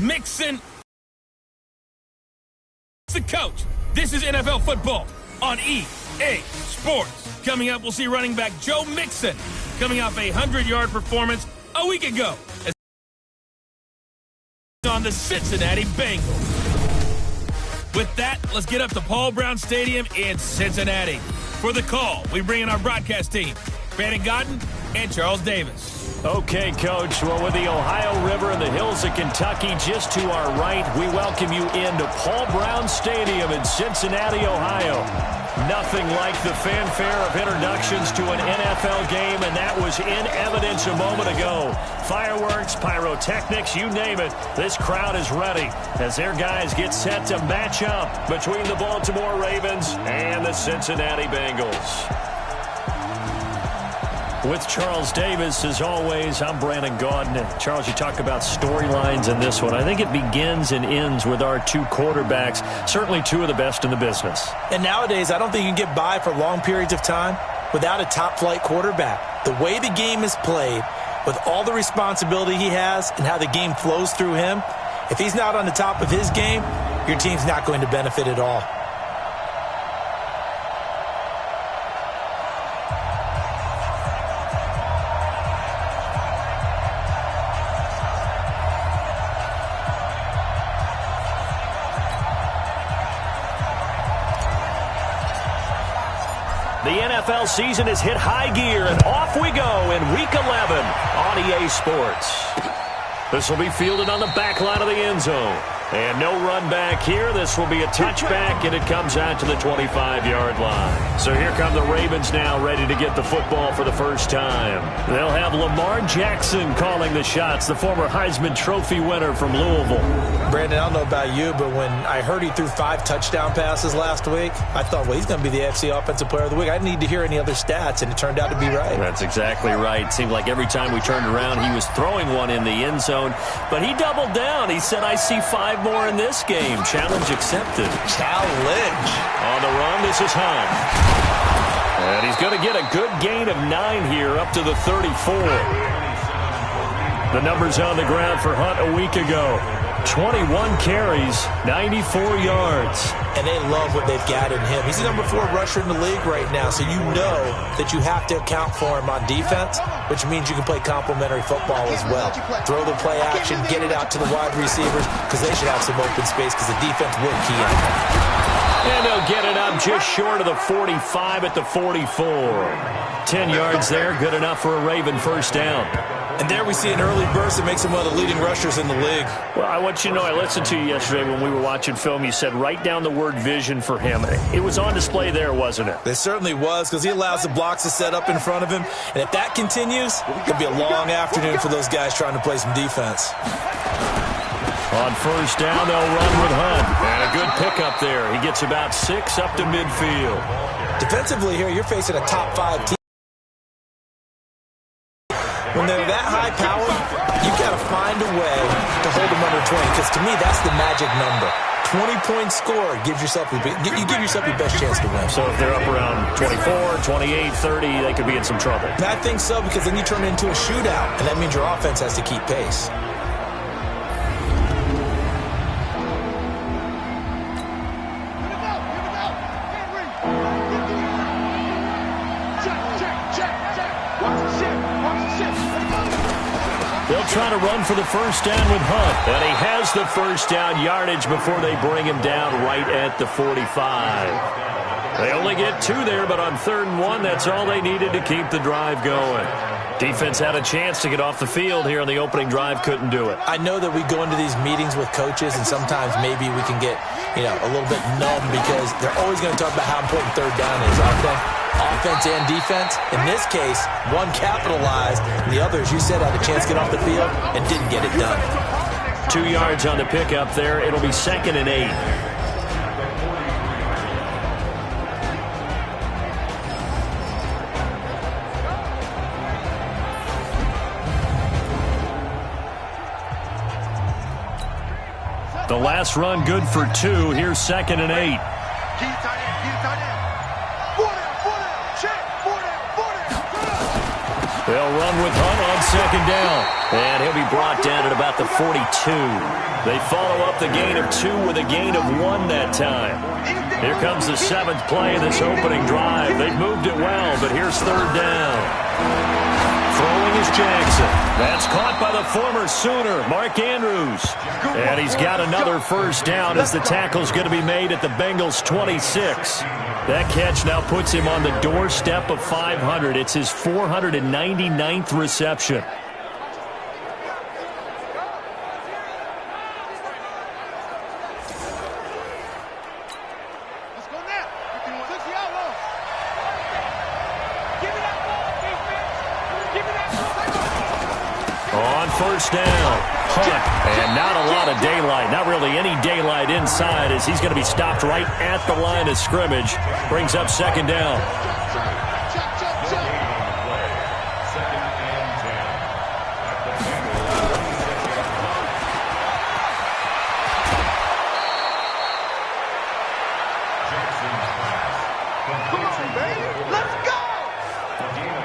Mixon. The coach. This is NFL football on EA Sports. Coming up, we'll see running back Joe Mixon coming off a 100-yard performance a week ago on the Cincinnati Bengals. With that, let's get up to Paul Brown Stadium in Cincinnati. For the call, we bring in our broadcast team, Brandon Godden and Charles Davis. Okay, Coach. Well, with the Ohio River and the hills of Kentucky just to our right, we welcome you into Paul Brown Stadium in Cincinnati, Ohio. Nothing like the fanfare of introductions to an NFL game, and that was in evidence a moment ago. Fireworks, pyrotechnics, you name it. This crowd is ready as their guys get set to match up between the Baltimore Ravens and the Cincinnati Bengals. With Charles Davis, as always, I'm Brandon Gaudin. And Charles, you talk about storylines in this one. I think it begins and ends with our two quarterbacks, certainly two of the best in the business. And nowadays, I don't think you can get by for long periods of time without a top-flight quarterback. The way the game is played, with all the responsibility he has and how the game flows through him, if he's not on the top of his game, your team's not going to benefit at all. The NFL season has hit high gear, and off we go in Week 11 on EA Sports. This will be fielded on the back line of the end zone. And no run back here. This will be a touchback, and it comes out to the 25-yard line. So here come the Ravens now, ready to get the football for the first time. They'll have Lamar Jackson calling the shots, the former Heisman Trophy winner from Louisville. Brandon, I don't know about you, but when I heard he threw 5 touchdown passes last week, I thought, well, he's going to be the AFC Offensive Player of the Week. I didn't need to hear any other stats, and it turned out to be right. That's exactly right. It seemed like every time we turned around, he was throwing one in the end zone. But he doubled down. He said, I see 5 more in this game. Challenge accepted. Challenge. On the run, this is Hunt. And he's going to get a good gain of 9 here, up to the 34. The numbers on the ground for Hunt a week ago. 21 carries, 94 yards. And they love what they've got in him. He's the number 4 rusher in the league right now, so you know that you have to account for him on defense, which means you can play complementary football as well. Throw the play action, get it out to the wide receivers, because they should have some open space, because the defense will key on them. And they'll get it up just short of the 45 at the 44. 10 yards there, good enough for a Raven first down. And there we see an early burst that makes him one of the leading rushers in the league. Well, I want you to know, I listened to you yesterday when we were watching film. You said write down the word vision for him. It was on display there, wasn't it? It certainly was, because he allows the blocks to set up in front of him. And if that continues, it'll be a long afternoon for those guys trying to play some defense. On first down, they'll run with Hunt. And a good pickup there. He gets about 6 up to midfield. Defensively here, you're facing a top 5 team. When they're that high power, you've got to find a way to hold them under 20, because to me, that's the magic number. 20-point score gives yourself you give yourself your best chance to win. So if they're up around 24, 28, 30, they could be in some trouble. And I think so, because then you turn it into a shootout, and that means your offense has to keep pace. They'll try to run for the first down with Hunt. And he has the first down yardage before they bring him down right at the 45. They only get 2 there, but on 3rd and 1, that's all they needed to keep the drive going. Defense had a chance to get off the field here on the opening drive, couldn't do it. I know that we go into these meetings with coaches, and sometimes maybe we can get, a little bit numb, because they're always going to talk about how important 3rd down is, aren't they? Offense and defense. In this case, one capitalized, and the other, as you said, had a chance to get off the field and didn't get it done. 2 yards on the pickup there. It'll be 2nd and 8. The last run good for 2. Here's 2nd and 8. They'll run with Hunt on second down. And he'll be brought down at about the 42. They follow up the gain of 2 with a gain of 1 that time. Here comes the 7th play of this opening drive. They've moved it well, but here's third down. Throwing is Jackson. That's caught by the former Sooner, Mark Andrews. And he's got another first down as the tackle's going to be made at the Bengals' 26. That catch now puts him on the doorstep of 500. It's his 499th reception. On first down, Hunt, and not a lot of daylight, not really any daylight inside as he's going to be stopped right at the line of scrimmage. Brings up second down.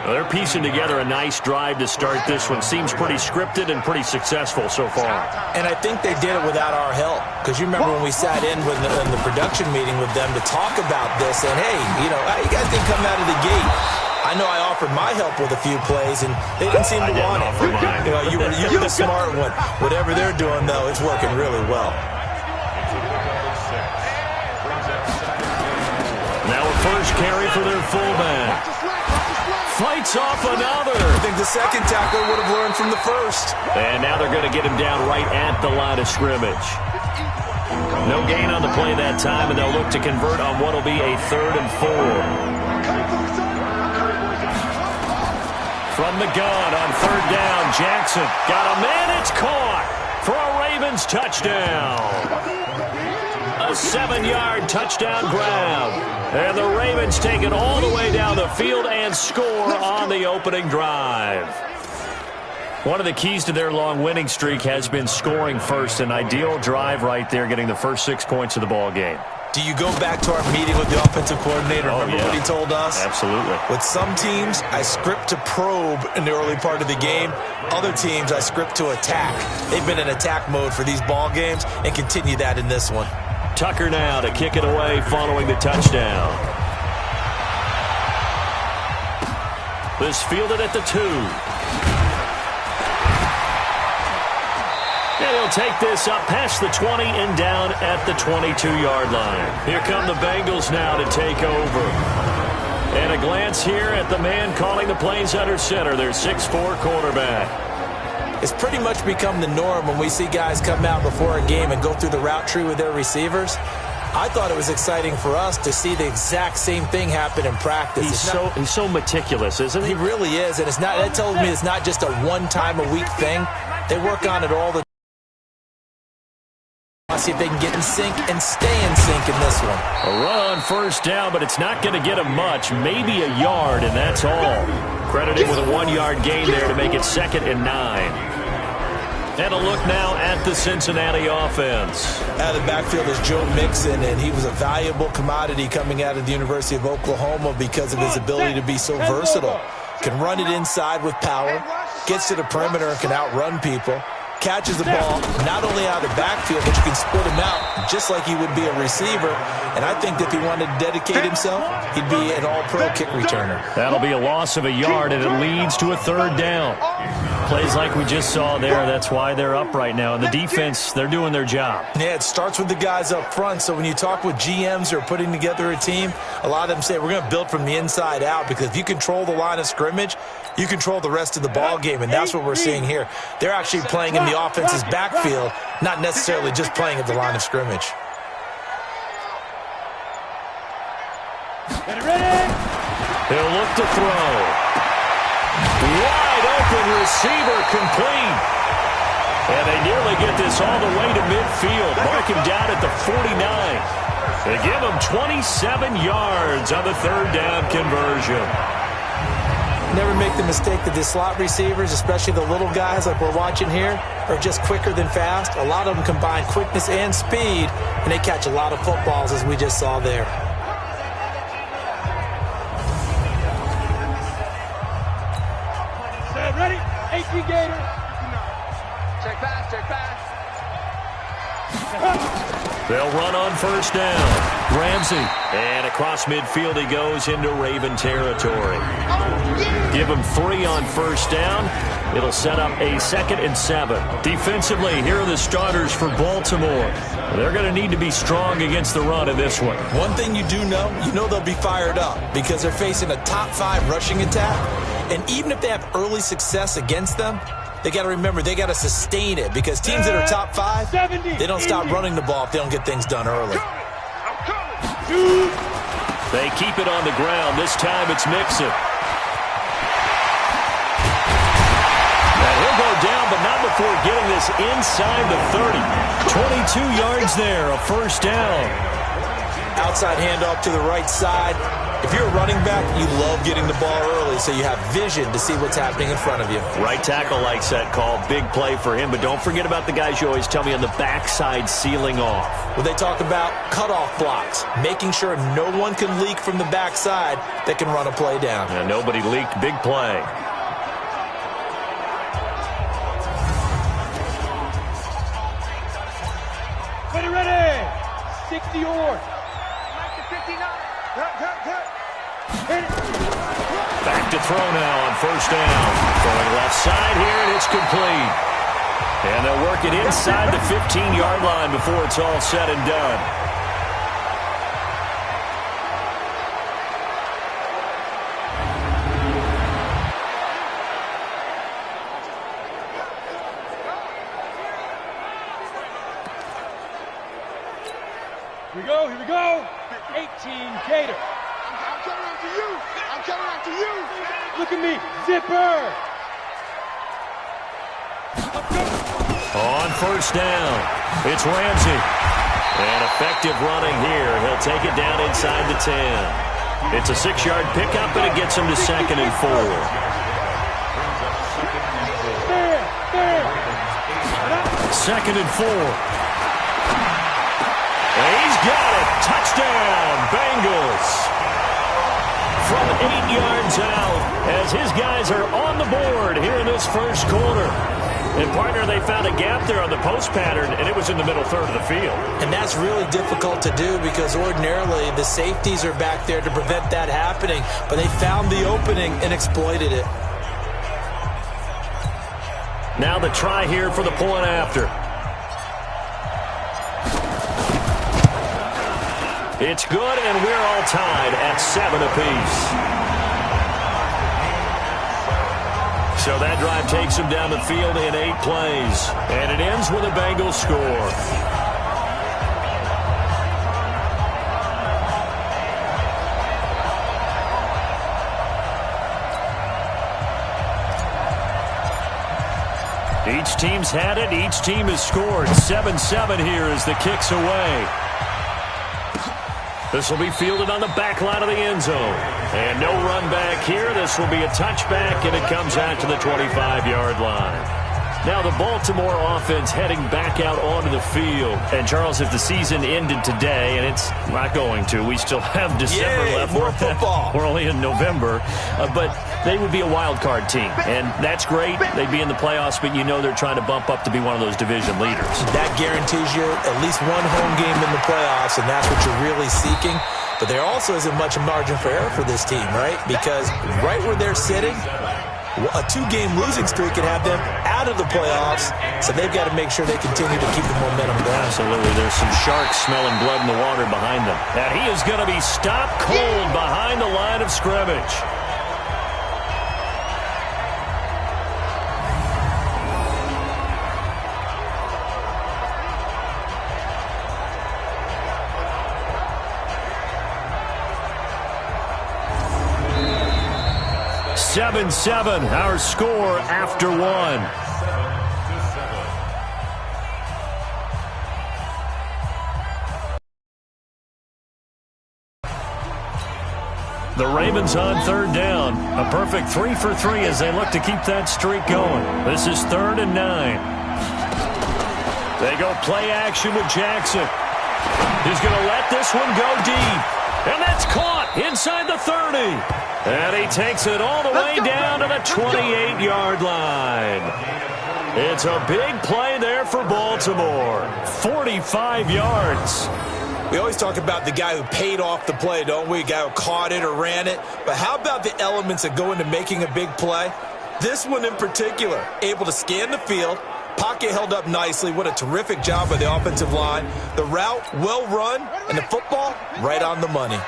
They're piecing together a nice drive to start this one. Seems pretty scripted and pretty successful so far. And I think they did it without our help. Because you remember when we sat in with in the production meeting with them to talk about this. And, hey, you guys didn't come out of the gate. I know I offered my help with a few plays, and they didn't seem to want it. You were the smart one. Whatever they're doing, though, it's working really well. Now a first carry for their fullback. Fights off another. I think the second tackle would have learned from the first. And now they're going to get him down right at the line of scrimmage. No gain on the play that time, and they'll look to convert on what will be a 3rd and 4. From the gun on 3rd down, Jackson got a man. It's caught for a Ravens touchdown. A 7-yard touchdown grab. And the Ravens take it all the way down the field and score on the opening drive. One of the keys to their long winning streak has been scoring first. An ideal drive right there, getting the first 6 points of the ball game. Do you go back to our meeting with the offensive coordinator? Remember what he told us? Absolutely. With some teams, I script to probe in the early part of the game. Other teams, I script to attack. They've been in attack mode for these ball games and continue that in this one. Tucker now to kick it away following the touchdown. This fielded at the 2. And he'll take this up past the 20 and down at the 22-yard line. Here come the Bengals now to take over. And a glance here at the man calling the plays under center, their 6'4 quarterback. It's pretty much become the norm when we see guys come out before a game and go through the route tree with their receivers. I thought it was exciting for us to see the exact same thing happen in practice. He's so meticulous, isn't he? He really is, and that tells me it's not just a one-time-a-week thing. They work on it all the time. See if they can get in sync and stay in sync in this one. A run on first down, but it's not going to get him much. Maybe a yard, and that's all. Credited with a 1-yard gain there to make it 2nd and 9. And a look now at the Cincinnati offense. Out of the backfield is Joe Mixon, and he was a valuable commodity coming out of the University of Oklahoma because of his ability to be so versatile. Can run it inside with power, gets to the perimeter and can outrun people. Catches the ball not only out of the backfield, but you can split him out just like he would be a receiver. And I think if he wanted to dedicate himself, he'd be an all-pro kick returner. That'll be a loss of a yard, and it leads to a 3rd down. Plays like we just saw there, that's why they're up right now. And the defense, they're doing their job. Yeah, it starts with the guys up front. So when you talk with GMs who are putting together a team, a lot of them say, we're going to build from the inside out, because if you control the line of scrimmage, you control the rest of the ball game, and that's what we're seeing here. They're actually playing in the offense's backfield, not necessarily just playing at the line of scrimmage. He'll look to throw. Wide open receiver complete. And they nearly get this all the way to midfield. Mark him down at the 49. They give him 27 yards on the 3rd down conversion. Never make the mistake that the slot receivers, especially the little guys like we're watching here, are just quicker than fast. A lot of them combine quickness and speed, and they catch a lot of footballs, as we just saw there. Safety Gator. Check pass. They'll run on first down. Ramsey. And across midfield he goes into Raven territory. Give him 3 on first down. It'll set up a 2nd and 7. Defensively, here are the starters for Baltimore. They're going to need to be strong against the run in this one. One thing you do know, they'll be fired up because they're facing a top 5 rushing attack. And even if they have early success against them, they got to remember they got to sustain it because teams that are top 5, they don't stop running the ball if they don't get things done early. They keep it on the ground. This time it's Mixon. And he'll go down, but not before getting this inside the 30. 22 yards there, a first down. Outside handoff to the right side. If you're a running back, you love getting the ball early so you have vision to see what's happening in front of you. Right tackle likes that call. Big play for him, but don't forget about the guys you always tell me on the backside sealing off. Well, they talk about cutoff blocks, making sure no one can leak from the backside that can run a play down. And nobody leaked. Big play. Ready. 60 yards. Back to throw now on first down. Throwing left side here, and it's complete. And they'll work it inside the 15-yard line before it's all said and done. Here we go. 18 Gator. I'm coming after you. Look at me. Zipper. On first down, it's Ramsey. And effective running here. He'll take it down inside the 10. It's a 6-yard pickup, and it gets him to 2nd and 4. Second and 4. He's got it. Touchdown, Bengals. From 8 yards out as his guys are on the board here in this first quarter. And, partner, they found a gap there on the post pattern, and it was in the middle third of the field. And that's really difficult to do because ordinarily the safeties are back there to prevent that happening. But they found the opening and exploited it. Now the try here for the point after. It's good, and we're all tied at 7 apiece. So that drive takes them down the field in 8 plays. And it ends with a Bengals score. Each team's had it. Each team has scored. 7-7 here as the kick's away. This will be fielded on the back line of the end zone. And no run back here. This will be a touchback, and it comes out to the 25-yard line. Now the Baltimore offense heading back out onto the field. And, Charles, if the season ended today, and it's not going to, we still have December left. More football. We're only in November. But they would be a wild card team. And that's great. They'd be in the playoffs, but you know they're trying to bump up to be one of those division leaders. That guarantees you at least one home game in the playoffs, and that's what you're really seeking. But there also isn't much margin for error for this team, right? Because right where they're sitting, a 2-game losing streak could have them out of the playoffs, so they've got to make sure they continue to keep the momentum going. Absolutely. There's some sharks smelling blood in the water behind them. And he is going to be stopped cold behind the line of scrimmage. Seven, our score after 1. The Ravens on third down. A perfect 3 for 3 as they look to keep that streak going. This is 3rd and 9. They go play action with Jackson. He's going to let this one go deep. And that's caught inside the 30. And he takes it all the way down to the 28-yard line. It's a big play there for Baltimore. 45 yards. We always talk about the guy who paid off the play, don't we? A guy who caught it or ran it. But how about the elements that go into making a big play? This one in particular, able to scan the field, pocket held up nicely. What a terrific job by the offensive line. The route, well run, and the football, right on the money.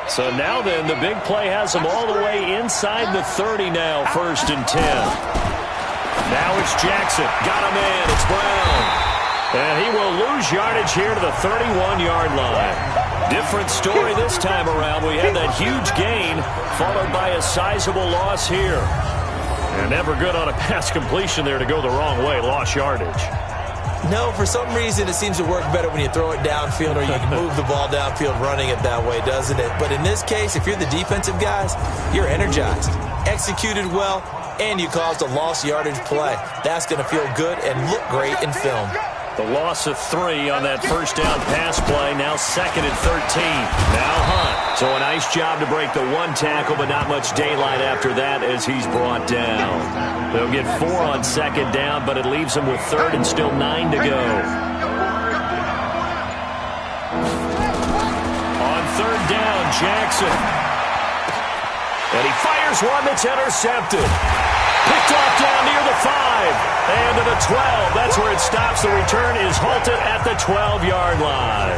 So now then, the big play has them all the way inside the 30 now, 1st and 10. Now it's Jackson. Got him in. It's Brown. And he will lose yardage here to the 31-yard line. Different story this time around. We had that huge gain followed by a sizable loss here. And never good on a pass completion there to go the wrong way. Lost yardage. No, for some reason it seems to work better when you throw it downfield or you can move the ball downfield running it that way, doesn't it? But in this case, if you're the defensive guys, you're energized, executed well, and you caused a lost yardage play. That's going to feel good and look great in film. The loss of 3 on that first down pass play. Now 2nd and 13. Now Hunt. So a nice job to break the 1 tackle, but not much daylight after that as he's brought down. They'll get 4 on 2nd down, but it leaves them with 3rd and still 9 to go. On 3rd down, Jackson. And he fires one that's intercepted. Picked off down near the 5. And to the 12. That's where it stops. The return is halted at the 12-yard line.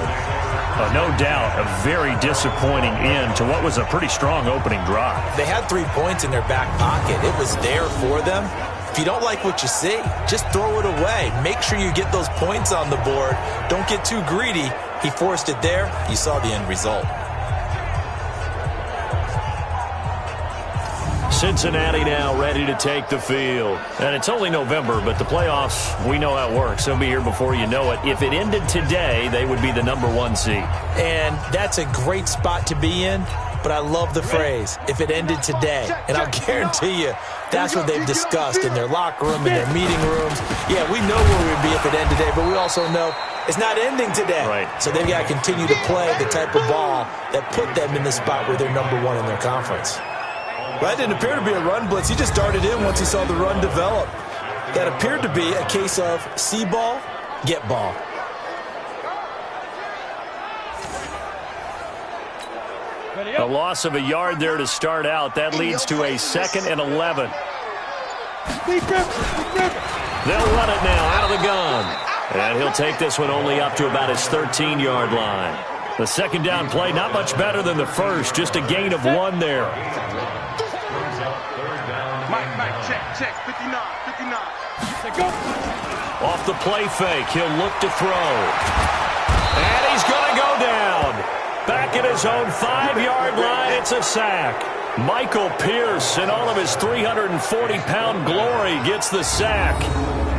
No doubt a very disappointing end to what was a pretty strong opening drive. They had 3 points in their back pocket. It was there for them. If you don't like what you see, just throw it away. Make sure you get those points on the board. Don't get too greedy. He forced it there. You saw the end result. Cincinnati now ready to take the field. And it's only November, but the playoffs, we know how it works. They'll be here before you know it. If it ended today, they would be the number 1 seed. And that's a great spot to be in, but I love the phrase, if it ended today. And I'll guarantee you, that's what they've discussed in their locker room, in their meeting rooms. Yeah, we know where we'd be if it ended today, but we also know it's not ending today. Right. So they've got to continue to play the type of ball that put them in the spot where they're number 1 in their conference. Well, that didn't appear to be a run blitz. He just darted in once he saw the run develop. That appeared to be a case of see ball, get ball. A loss of a yard there to start out. That leads to a 2nd and 11. They'll run it now out of the gun. And he'll take this one only up to about his 13-yard line. The 2nd down play, not much better than the first. Just a gain of 1 there. Mike, check, 59. Off the play fake, he'll look to throw. And he's going to go down. Back at his own 5-yard line, it's a sack. Michael Pierce, in all of his 340-pound glory, gets the sack.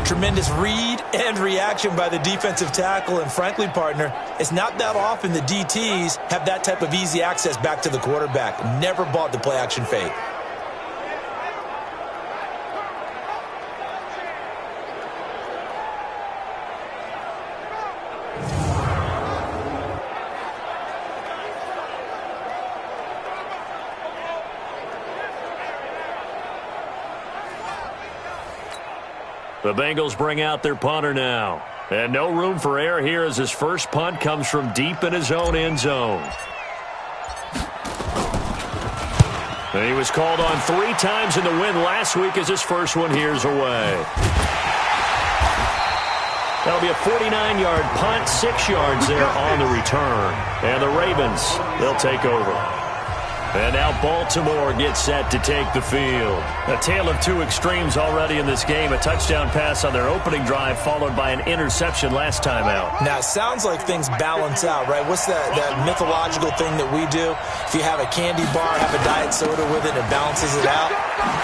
Tremendous read and reaction by the defensive tackle. And frankly, partner, it's not that often the DTs have that type of easy access back to the quarterback. Never bought the play-action fake. The Bengals bring out their punter now. And no room for error here as his first punt comes from deep in his own end zone. And he was called on 3 times in the win last week as his first one here's away. That'll be a 49-yard punt, 6 yards there on the return. And the Ravens, they'll take over. And now Baltimore gets set to take the field. A tale of 2 extremes already in this game. A touchdown pass on their opening drive followed by an interception last time out. Now, it sounds like things balance out, right? What's that mythological thing that we do? If you have a candy bar, have a diet soda with it, it balances it out.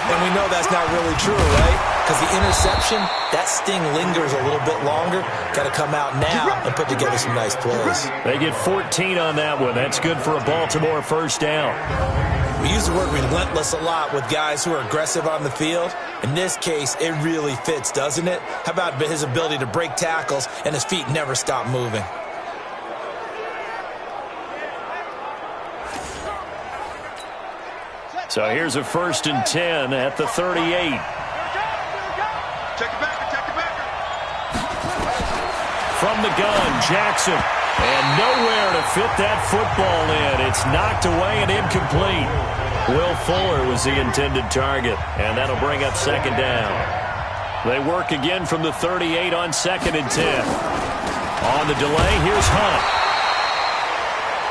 And we know that's not really true, right? Because the interception, that sting lingers a little bit longer. Got to come out now and put together some nice plays. They get 14 on that one. That's good for a Baltimore first down. We use the word relentless a lot with guys who are aggressive on the field. In this case, it really fits, doesn't it? How about his ability to break tackles and his feet never stop moving? So here's a 1st and 10 at the 38. Check it back, check it back. From the gun, Jackson. And nowhere to fit that football in. It's knocked away and incomplete. Will Fuller was the intended target, and that'll bring up 2nd down. They work again from the 38 on 2nd and 10. On the delay, here's Hunt.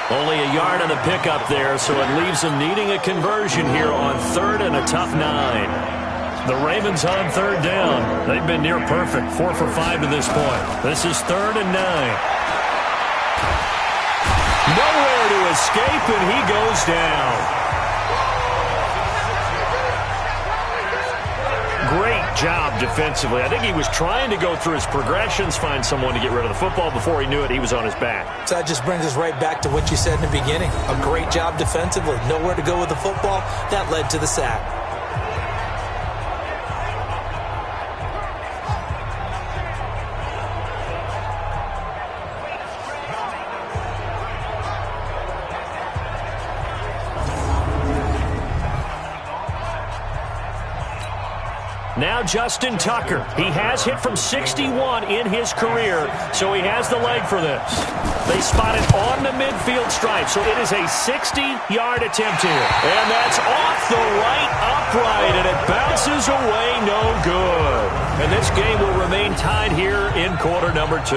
Only a yard on the pickup there, so it leaves them needing a conversion here on 3rd and a tough 9. The Ravens on 3rd down. They've been near perfect, 4 for 5 to this point. This is 3rd and 9. Nowhere to escape, and he goes down. Great job defensively. I think he was trying to go through his progressions, find someone to get rid of the football. Before he knew it, he was on his back. So that just brings us right back to what you said in the beginning. A great job defensively. Nowhere to go with the football. That led to the sack. Now Justin Tucker. He has hit from 61 in his career, so he has the leg for this. They spot it on the midfield stripe, so it is a 60-yard attempt here. And that's off the right upright, and it bounces away no good. And this game will remain tied here in quarter number 2.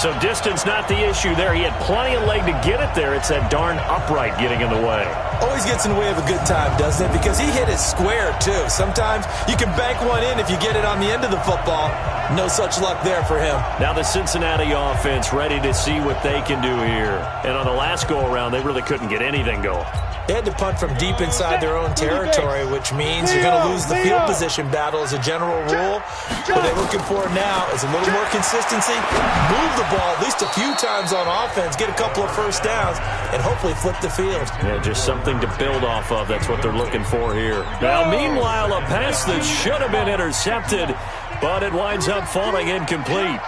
So distance not the issue there. He had plenty of leg to get it there. It's that darn upright getting in the way. Always gets in the way of a good time, doesn't it? Because he hit it square, too. Sometimes you can bank one in if you get it on the end of the football. No such luck there for him. Now the Cincinnati offense ready to see what they can do here. And on the last go-around, they really couldn't get anything going. They had to punt from deep inside their own territory, which means you're going to lose the field position battle as a general rule. What they're looking for now is a little more consistency, move the ball at least a few times on offense, get a couple of first downs, and hopefully flip the field. Yeah, just something to build off of. That's what they're looking for here. Now, meanwhile, a pass that should have been intercepted, but it winds up falling incomplete.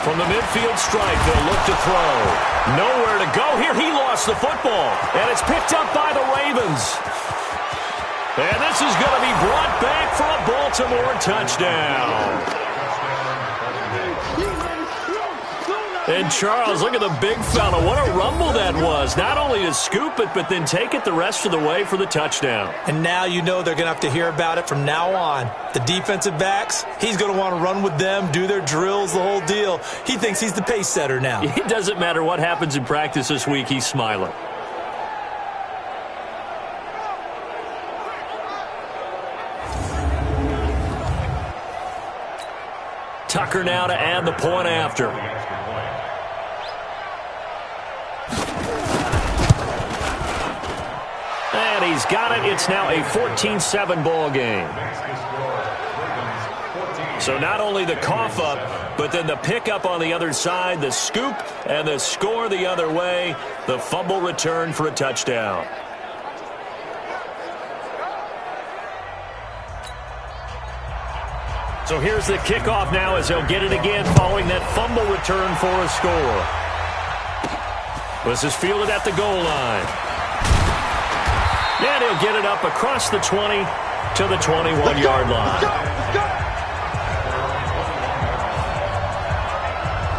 From the midfield stripe, they'll look to throw. Nowhere to go here. He lost the football, and it's picked up by the Ravens. And this is going to be brought back for a Baltimore touchdown. And Charles, look at the big fella. What a rumble that was. Not only to scoop it, but then take it the rest of the way for the touchdown. And now you know they're going to have to hear about it from now on. The defensive backs, he's going to want to run with them, do their drills, the whole deal. He thinks he's the pace setter now. It doesn't matter what happens in practice this week. He's smiling. Tucker now to add the point after. And he's got it. It's now a 14-7 ball game. So not only the cough up, but then the pickup on the other side, the scoop, and the score the other way. The fumble return for a touchdown. So here's the kickoff now as he'll get it again following that fumble return for a score. This is fielded at the goal line. And he'll get it up across the 20 to the 21-yard line.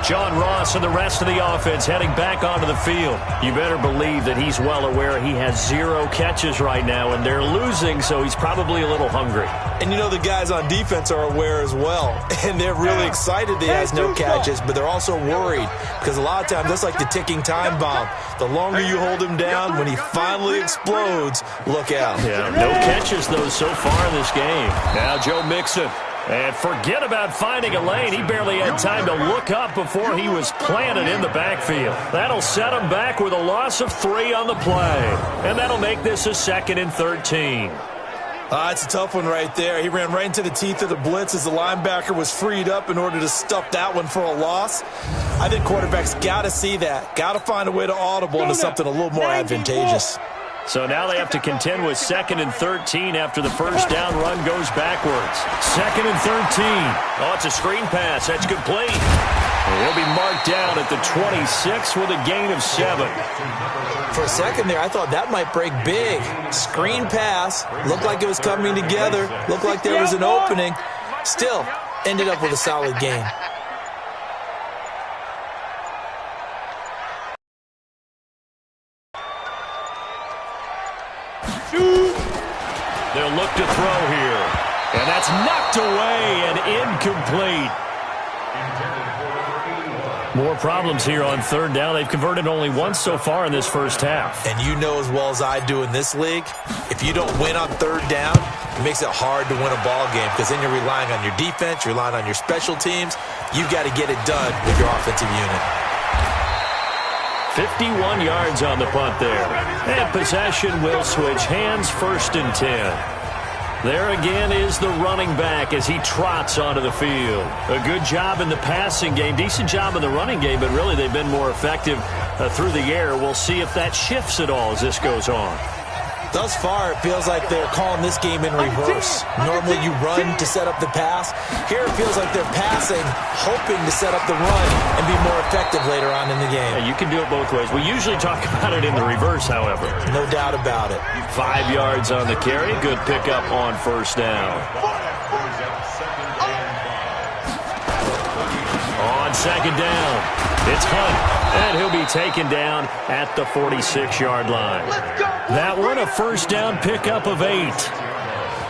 John Ross and the rest of the offense heading back onto the field. You better believe that he's well aware he has 0 catches right now, and they're losing, so he's probably a little hungry. And you know the guys on defense are aware as well, and they're really excited that he has no catches, but they're also worried because a lot of times that's like the ticking time bomb. The longer you hold him down, when he finally explodes, look out. Yeah, no catches, though, so far in this game. Now Joe Mixon. And forget about finding a lane. He barely had time to look up before he was planted in the backfield. That'll set him back with a loss of 3 on the play. And that'll make this a 2nd and 13. It's a tough one right there. He ran right into the teeth of the blitz as the linebacker was freed up in order to stuff that one for a loss. I think quarterbacks got to see that. Got to find a way to audible into something a little more advantageous. So now they have to contend with 2nd and 13 after the first down run goes backwards. 2nd and 13. Oh, it's a screen pass. That's complete. He'll be marked down at the 26 with a gain of 7. For a second there, I thought that might break big. Screen pass. Looked like it was coming together. Looked like there was an opening. Still, ended up with a solid gain. They'll look to throw here. And that's knocked away and incomplete. More problems here on third down. They've converted only once so far in this first half. And you know as well as I do in this league, if you don't win on third down, it makes it hard to win a ball game because then you're relying on your defense, you're relying on your special teams. You've got to get it done with your offensive unit. 51 yards on the punt there. And possession will switch hands, 1st and 10. There again is the running back as he trots onto the field. A good job in the passing game, decent job in the running game, but really they've been more effective through the air. We'll see if that shifts at all as this goes on. Thus far, it feels like they're calling this game in reverse. Normally you run to set up the pass. Here it feels like they're passing, hoping to set up the run and be more effective later on in the game. Yeah, you can do it both ways. We usually talk about it in the reverse, however. No doubt about it. 5 yards on the carry. Good pickup on 1st down. On 2nd down, it's Hunt. And he'll be taken down at the 46-yard line. That one a 1st down pickup of 8.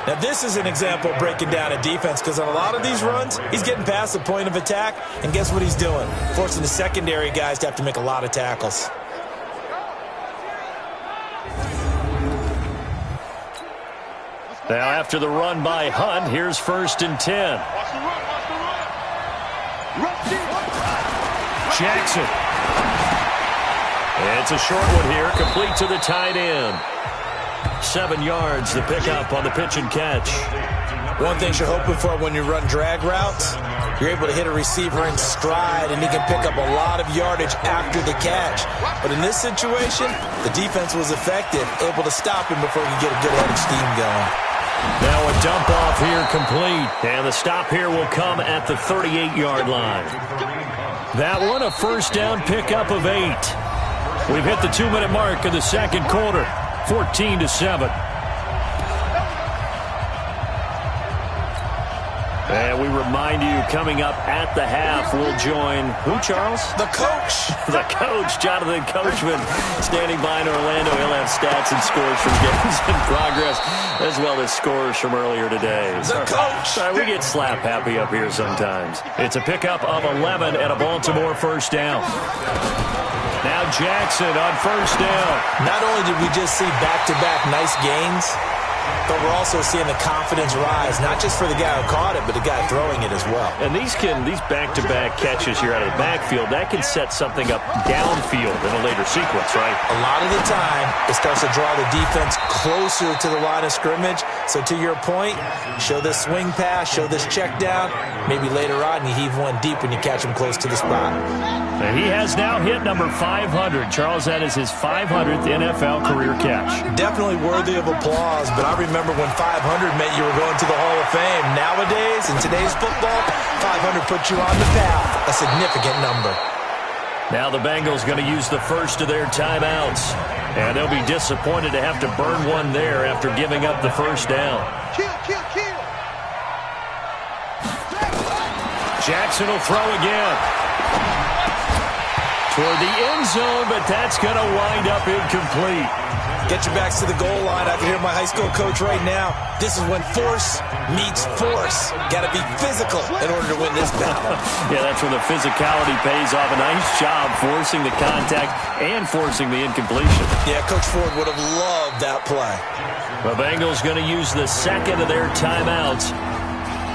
Now this is an example of breaking down a defense because on a lot of these runs, he's getting past the point of attack, and guess what he's doing? Forcing the secondary guys to have to make a lot of tackles. Now after the run by Hunt, here's 1st and 10. Jackson. It's a short one here, complete to the tight end. 7 yards, the pickup on the pitch and catch. One thing you're hoping for when you run drag routes, you're able to hit a receiver in stride, and he can pick up a lot of yardage after the catch. But in this situation, the defense was effective, able to stop him before he could get a good head of steam going. Now a dump off here complete, and the stop here will come at the 38-yard line. That one a 1st down pickup of 8. We've hit the 2-minute mark of the second quarter, 14-7. And we remind you, coming up at the half, we'll join who, Charles? The coach. The coach, Jonathan Coachman, standing by in Orlando. He'll have stats and scores from games in progress, as well as scores from earlier today. The coach. Sorry, we get slap happy up here sometimes. It's a pickup of 11 and a Baltimore 1st down. Now Jackson on 1st down. Not only did we just see back-to-back nice gains, but we're also seeing the confidence rise, not just for the guy who caught it, but the guy throwing it as well. And these back-to-back catches here out of the backfield, that can set something up downfield in a later sequence, right? A lot of the time, it starts to draw the defense closer to the line of scrimmage. So to your point, show this swing pass, show this check down. Maybe later on, you heave one deep when you catch him close to the spot. And he has now hit number 500. Charles, that is his 500th NFL career catch. Definitely worthy of applause, but I remember when 500 meant you were going to the Hall of Fame. Nowadays, in today's football, 500 puts you on the path, a significant number. Now the Bengals going to use the first of their timeouts, and they'll be disappointed to have to burn one there after giving up the 1st down. Jackson will throw again. Toward the end zone, but that's going to wind up incomplete. Get your backs to the goal line. I can hear my high school coach right now. This is when force meets force. Got to be physical in order to win this battle. Yeah, that's when the physicality pays off. A nice job forcing the contact and forcing the incompletion. Yeah, Coach Ford would have loved that play. The Bengals going to use the second of their timeouts.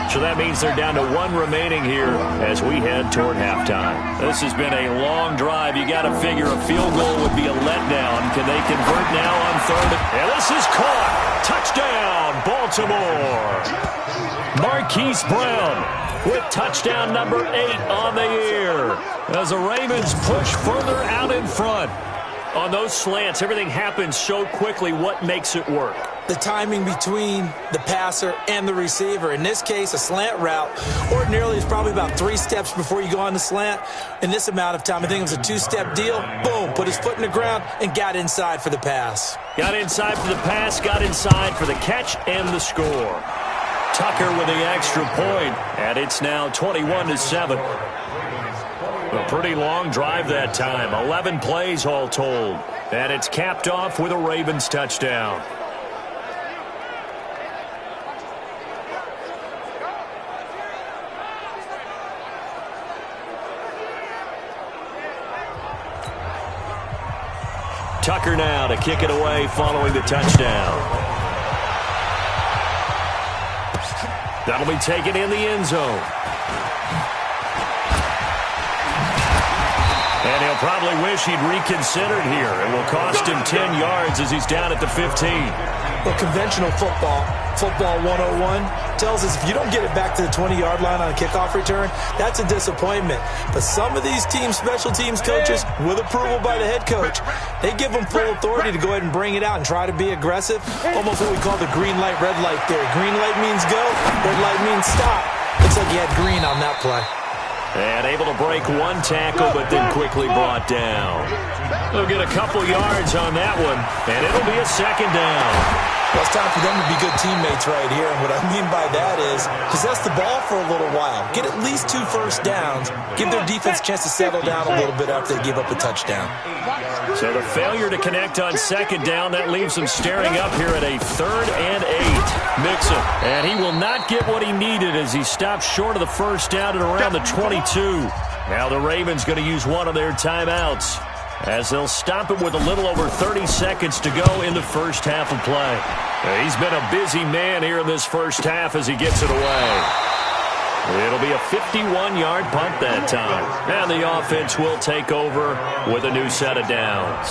So that means they're down to 1 remaining here as we head toward halftime. This has been a long drive. You got to figure a field goal would be a letdown. Can they convert now on 3rd? And this is caught. Touchdown, Baltimore. Marquise Brown with touchdown number 8 on the year as the Ravens push further out in front. On those slants, everything happens so quickly. What makes it work? the timing between the passer and the receiver. In this case, a slant route ordinarily is probably about 3 steps before you go on the slant. In this amount of time, I think it was a 2-step deal. Boom, put his foot in the ground and got inside for the pass. Got inside for the pass, got inside for the catch and the score. Tucker with the extra point, and it's now 21-7. A pretty long drive that time, 11 plays all told. And it's capped off with a Ravens touchdown. Tucker now to kick it away following the touchdown. That'll be taken in the end zone. And he'll probably wish he'd reconsidered here. It will cost him 10 yards as he's down at the 15. Well, conventional football 101, tells us if you don't get it back to the 20-yard line on a kickoff return, that's a disappointment. But some of these special teams coaches, with approval by the head coach, they give them full authority to go ahead and bring it out and try to be aggressive. Almost what we call the green light, red light theory. Green light means go, red light means stop. Looks like you had green on that play. And able to break one tackle, but then quickly brought down. They'll get a couple yards on that one, and it'll be a second down. Well, it's time for them to be good teammates right here, and what I mean by that is possess the ball for a little while. Get at least 2 first downs. Give their defense a chance to settle down a little bit after they give up a touchdown. So the failure to connect on second down, that leaves him staring up here at a 3rd and 8. Mixon. And he will not get what he needed as he stops short of the first down at around the 22. Now the Ravens going to use one of their timeouts as they'll stop him with a little over 30 seconds to go in the first half of play. He's been a busy man here in this first half as he gets it away. It'll be a 51-yard punt that time. And the offense will take over with a new set of downs.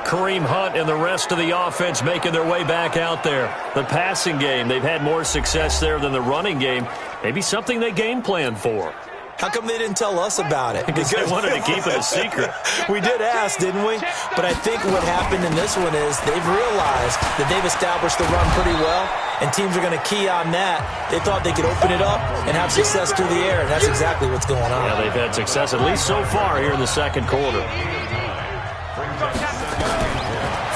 Kareem Hunt and the rest of the offense making their way back out there. The passing game, they've had more success there than the running game. Maybe something they game plan for. How come they didn't tell us about it? Because they wanted to keep it a secret. We did ask, didn't we? But I think what happened in this one is they've realized that they've established the run pretty well, and teams are going to key on that. They thought they could open it up and have success through the air, and that's exactly what's going on. Yeah, they've had success, at least so far, here in the second quarter.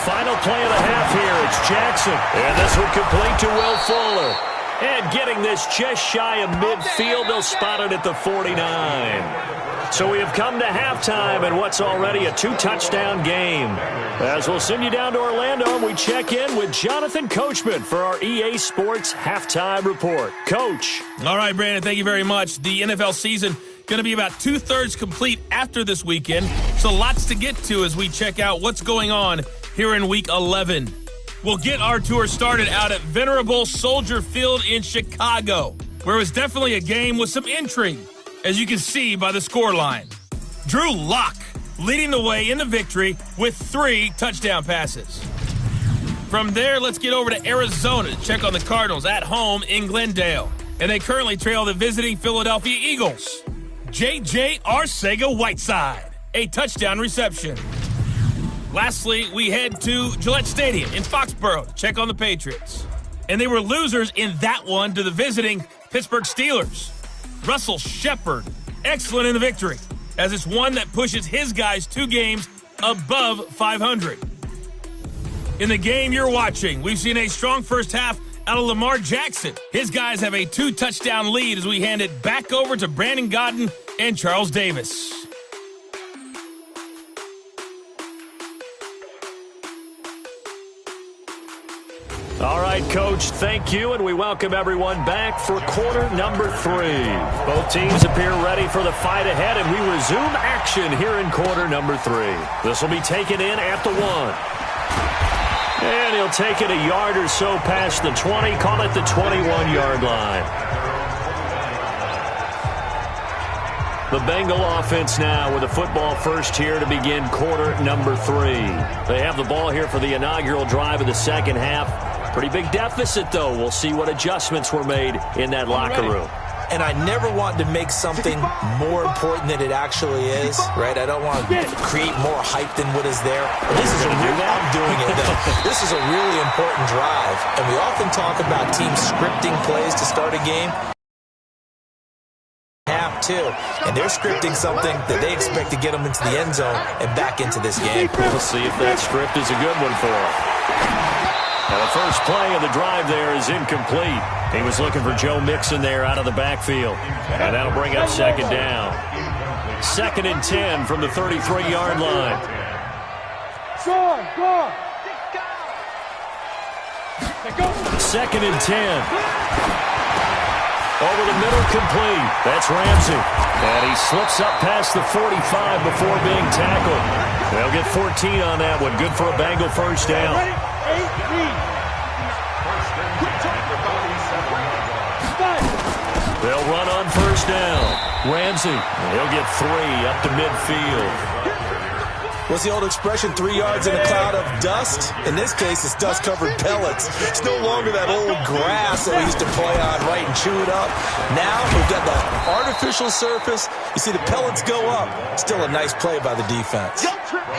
Final play of the half here. It's Jackson. And this one complete to Will Fuller. And getting this just shy of midfield, they'll spot it at the 49. So we have come to halftime in what's already a 2-touchdown game. As we'll send you down to Orlando, and we check in with Jonathan Coachman for our EA Sports Halftime Report. Coach. All right, Brandon, thank you very much. The NFL season going to be about 2/3 complete after this weekend, so lots to get to as we check out what's going on here in Week 11. We'll get our tour started out at venerable Soldier Field in Chicago, where it was definitely a game with some intrigue, as you can see by the scoreline. Drew Lock leading the way in the victory with 3 touchdown passes. From there, let's get over to Arizona to check on the Cardinals at home in Glendale. And they currently trail the visiting Philadelphia Eagles. J.J. Arcega-Whiteside, a touchdown reception. Lastly, we head to Gillette Stadium in Foxborough to check on the Patriots. And they were losers in that one to the visiting Pittsburgh Steelers. Russell Shepard, excellent in the victory, as it's one that pushes his guys 2 games above 500. In the game you're watching, we've seen a strong first half out of Lamar Jackson. His guys have a 2-touchdown lead as we hand it back over to Brandon Godden and Charles Davis. All right, Coach, thank you, and we welcome everyone back for quarter number 3. Both teams appear ready for the fight ahead, and we resume action here in quarter number 3. This will be taken in at the 1. And he'll take it a yard or so past the 20, call it the 21-yard line. The Bengal offense now with a football first here to begin quarter number 3. They have the ball here for the inaugural drive of the second half. Pretty big deficit, though. We'll see what adjustments were made in that locker room. and I never want to make something more important than it actually is, right? I don't want to create more hype than what is there. But this is I'm doing it, though. This is a really important drive, and we often talk about teams scripting plays to start a game. Half too, and they're scripting something that they expect to get them into the end zone and back into this game. We'll see if that script is a good one for them. Now the first play of the drive there is incomplete. He was looking for Joe Mixon there out of the backfield, and that'll bring up second down. 2nd and 10 from the 33-yard line. Go. 2nd and 10. Over the middle, complete. That's Ramsey. And he slips up past the 45 before being tackled. They'll get 14 on that one. Good for a Bengal first down. They'll run on first down. Ramsey, he'll get 3 up to midfield. What's the old expression, 3 yards in a cloud of dust? In this case, it's dust-covered pellets. It's no longer that old grass that we used to play on, right, and chew it up. Now we've got the artificial surface. You see the pellets go up. Still a nice play by the defense.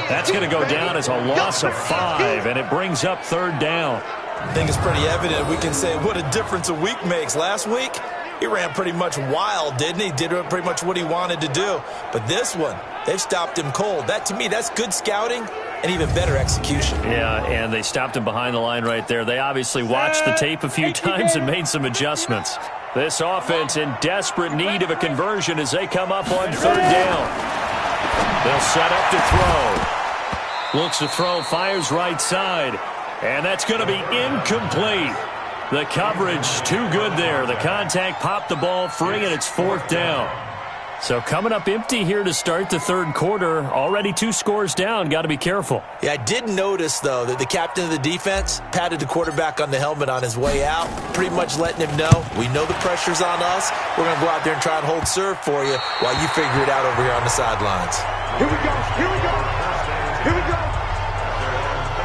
That's going to go down as a loss of 5, and it brings up 3rd down. I think it's pretty evident. We can say what a difference a week makes. Last week, he ran pretty much wild, didn't he? Did pretty much what he wanted to do. But this one, they've stopped him cold. That, to me, that's good scouting and even better execution. Yeah, and they stopped him behind the line right there. They obviously watched the tape a few times and made some adjustments. This offense in desperate need of a conversion as they come up on 3rd down. They'll set up to throw. Looks to throw, fires right side. And that's going to be incomplete. The coverage too good there. The contact popped the ball free, and it's 4th down. So coming up empty here to start the 3rd quarter. Already 2 scores down. Got to be careful. Yeah, I did notice, though, that the captain of the defense patted the quarterback on the helmet on his way out, pretty much letting him know, we know the pressure's on us. We're going to go out there and try and hold serve for you while you figure it out over here on the sidelines. Here we go. Here we go. Here we go.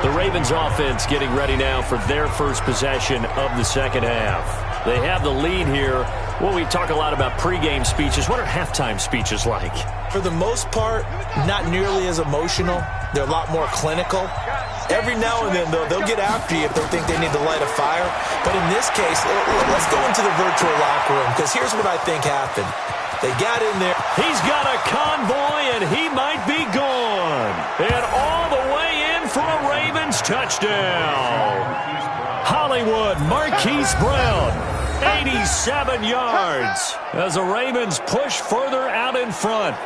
The Ravens offense getting ready now for their first possession of the second half. They have the lead here. Well, we talk a lot about pregame speeches. What are halftime speeches like? For the most part, not nearly as emotional. They're a lot more clinical. Every now and then, though, they'll get after you if they think they need to light a fire. But in this case, let's go into the virtual locker room, because here's what I think happened. They got in there. He's got a convoy, and he might be gone. And all the way in for a Ravens touchdown. Hollywood Marquise Brown, 87 yards as the Ravens push further out in front.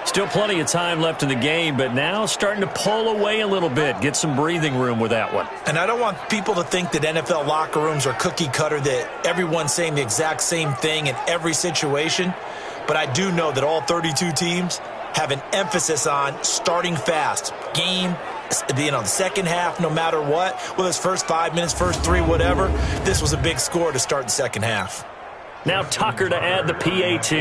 Still plenty of time left in the game, but now starting to pull away a little bit. Get some breathing room with that one. And I don't want people to think that NFL locker rooms are cookie cutter, that everyone's saying the exact same thing in every situation. But I do know that all 32 teams have an emphasis on starting fast. Game, the second half, no matter what. Whether it's first 5 minutes, first 3, whatever. This was a big score to start the second half. Now Tucker to add the PAT.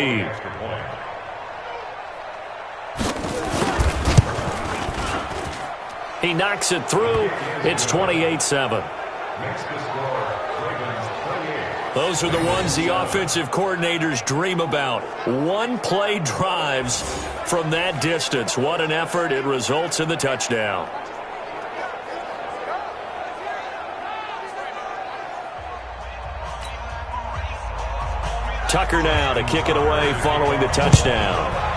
He knocks it through. It's 28-7. Those are the ones the offensive coordinators dream about. One-play drives from that distance. What an effort. It results in the touchdown. Tucker now to kick it away following the touchdown.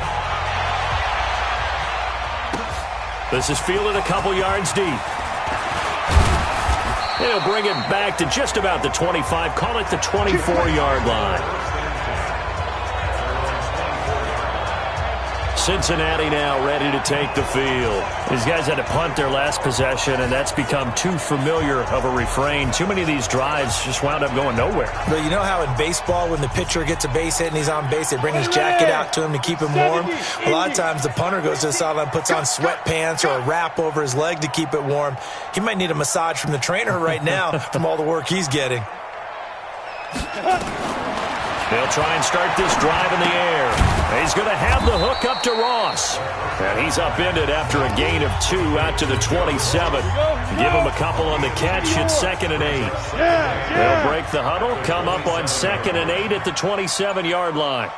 This is fielded a couple yards deep. He'll bring it back to just about the 25, call it the 24-yard line. Cincinnati now ready to take the field. These guys had to punt their last possession, and that's become too familiar of a refrain. Too many of these drives just wound up going nowhere. But you know how in baseball, when the pitcher gets a base hit and he's on base, they bring his jacket out to him to keep him warm? A lot of times the punter goes to the sideline, puts on sweatpants or a wrap over his leg to keep it warm. He might need a massage from the trainer right now from all the work he's getting. They'll try and start this drive in the air. He's going to have the hook up to Ross. And he's upended after a gain of 2 out to the 27. Give him a couple on the catch. It's 2nd and 8. They'll break the huddle, come up on 2nd and 8 at the 27-yard line.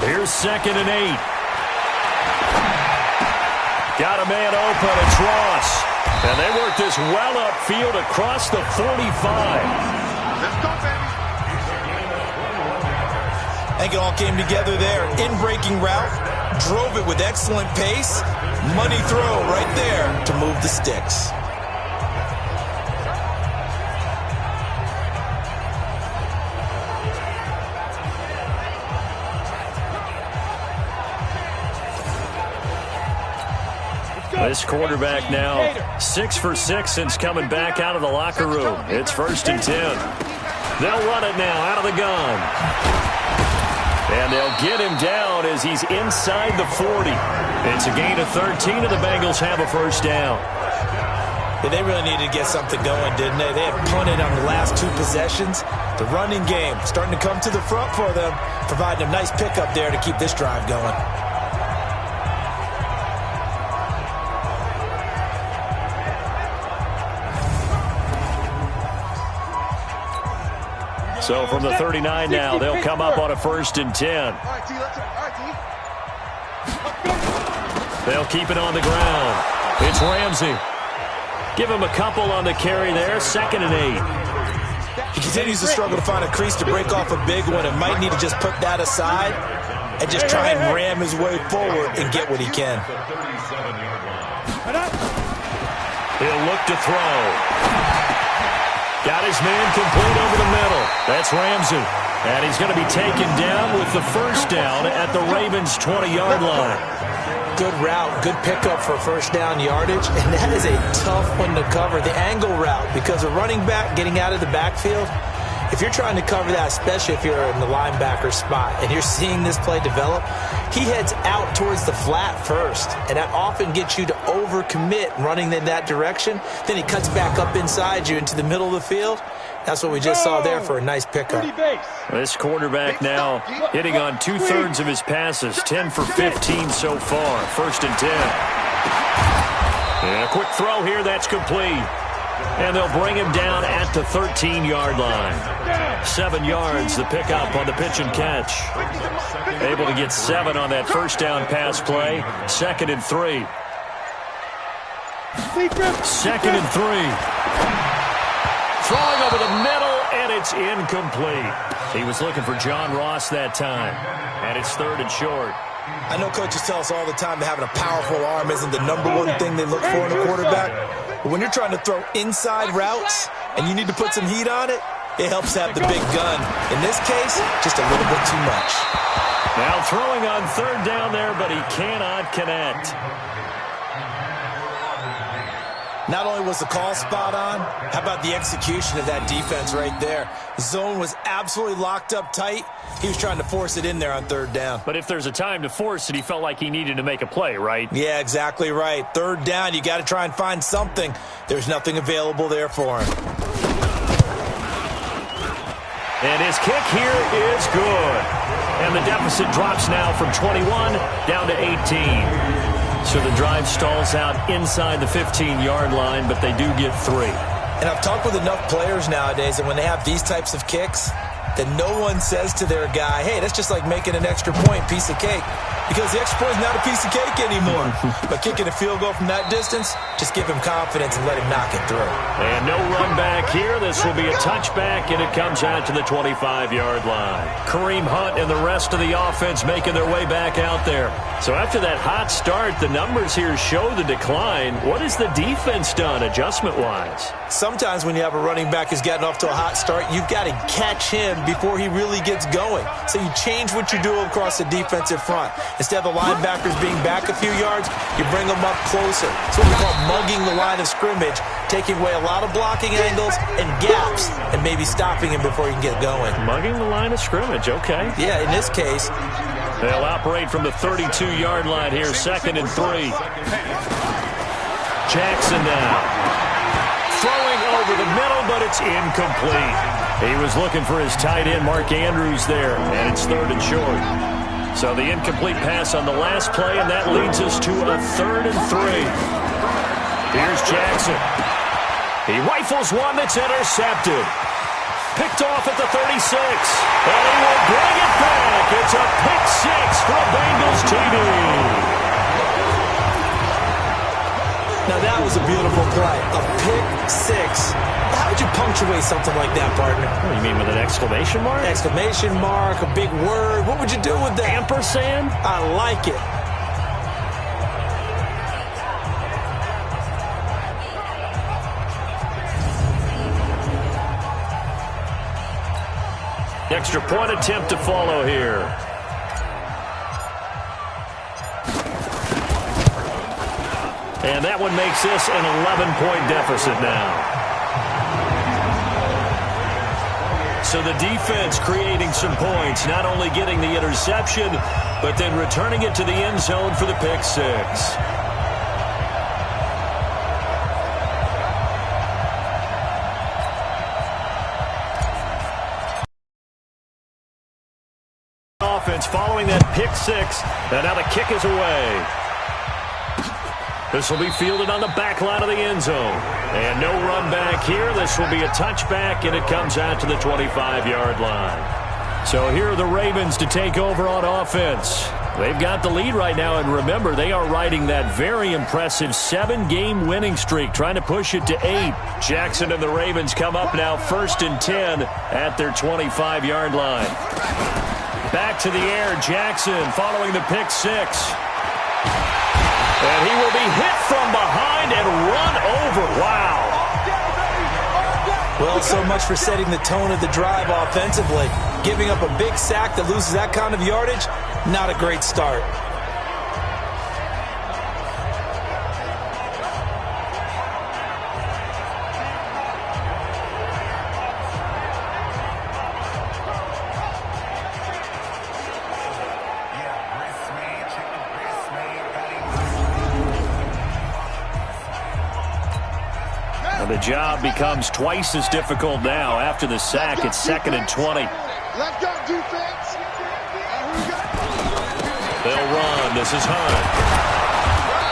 Here's 2nd and 8. Got a man open. It's Ross. And they work this well upfield across the 45. Let's go, baby. I think it all came together there. In-breaking route, drove it with excellent pace. Money throw right there to move the sticks. This quarterback now 6 for 6 since coming back out of the locker room. It's 1st and 10. They'll run it now out of the gun. And they'll get him down as he's inside the 40. It's a gain of 13, and the Bengals have a first down. Yeah, they really needed to get something going, didn't they? They had punted on the last 2 possessions. The running game starting to come to the front for them, providing a nice pickup there to keep this drive going. So from the 39 now, they'll come up on a 1st and 10. They'll keep it on the ground. It's Ramsey. Give him a couple on the carry there. 2nd and 8. He continues to struggle to find a crease to break off a big one and might need to just put that aside and just try and ram his way forward and get what he can. He'll look to throw. Got his man complete over the middle. That's Ramsey. And he's going to be taken down with the first down at the Ravens' 20-yard line. Good route, good pickup for first down yardage, and that is a tough one to cover, the angle route, because a running back getting out of the backfield, if you're trying to cover that, especially if you're in the linebacker spot and you're seeing this play develop, he heads out towards the flat first, and that often gets you to overcommit running in that direction. Then he cuts back up inside you into the middle of the field. That's what we just saw there for a nice pickup. This quarterback now hitting on 2/3 of his passes, 10 for 15 so far. 1st and 10. And a quick throw here, that's complete. And they'll bring him down at the 13-yard line. 7 yards, the pickup on the pitch and catch. Able to get 7 on that first down pass play. 2nd and 3. 2nd and 3. Throwing over the middle, and it's incomplete. He was looking for John Ross that time. And it's 3rd and short. I know coaches tell us all the time that having a powerful arm isn't the #1 thing they look for in a quarterback. But when you're trying to throw inside routes and you need to put some heat on it, it helps to have the big gun. In this case, just a little bit too much. Now throwing on 3rd down there, but he cannot connect. Not only was the call spot on, how about the execution of that defense right there? The zone was absolutely locked up tight. He was trying to force it in there on 3rd down. But if there's a time to force it, he felt like he needed to make a play, right? Yeah, exactly right. 3rd down, you got to try and find something. There's nothing available there for him. And his kick here is good. And the deficit drops now from 21 down to 18. So the drive stalls out inside the 15-yard line, but they do get 3. And I've talked with enough players nowadays that when they have these types of kicks, that no one says to their guy, hey, that's just like making an extra point, piece of cake. Because the extra point is not a piece of cake anymore. But kicking a field goal from that distance, just give him confidence and let him knock it through. And no run back here. This will be a touchback, and it comes out to the 25-yard line. Kareem Hunt and the rest of the offense making their way back out there. So after that hot start, the numbers here show the decline. What has the defense done adjustment-wise? Sometimes when you have a running back who's gotten off to a hot start, you've got to catch him before he really gets going. So you change what you do across the defensive front. Instead of the linebackers being back a few yards, you bring them up closer. It's what we call mugging the line of scrimmage, taking away a lot of blocking angles and gaps and maybe stopping him before he can get going. Mugging the line of scrimmage, okay. Yeah, in this case. They'll operate from the 32-yard line here, 2nd and 3. Jackson now. Throwing over over the middle, but it's incomplete. He was looking for his tight end, Mark Andrews, there, and it's 3rd and short. So the incomplete pass on the last play, and that leads us to a 3rd and 3. Here's Jackson. He rifles one that's intercepted. Picked off at the 36. And he will bring it back. It's a pick 6 for a Bengals TD. Now that was a beautiful play. A pick 6. How would you punctuate something like that, partner? What do you mean, with an exclamation mark? Exclamation mark, a big word. What would you do with that? Ampersand? I like it. Extra point attempt to follow here. And that one makes this an 11-point deficit now. So the defense creating some points, not only getting the interception, but then returning it to the end zone for the pick 6. Following that pick 6, and now the kick is away. This will be fielded on the back line of the end zone. And no run back here. This will be a touchback, and it comes out to the 25-yard line. So here are the Ravens to take over on offense. They've got the lead right now, and remember, they are riding that very impressive 7-game winning streak, trying to push it to 8. Jackson and the Ravens come up now 1st and 10 at their 25-yard line. Back to the air, Jackson following the pick 6. And he will be hit from behind and run over. Wow. Well, so much for setting the tone of the drive offensively. Giving up a big sack that loses that kind of yardage, not a great start. The job becomes twice as difficult now. After the sack, it's 2nd and 20. Let's go, defense. They'll run. This is Hunt.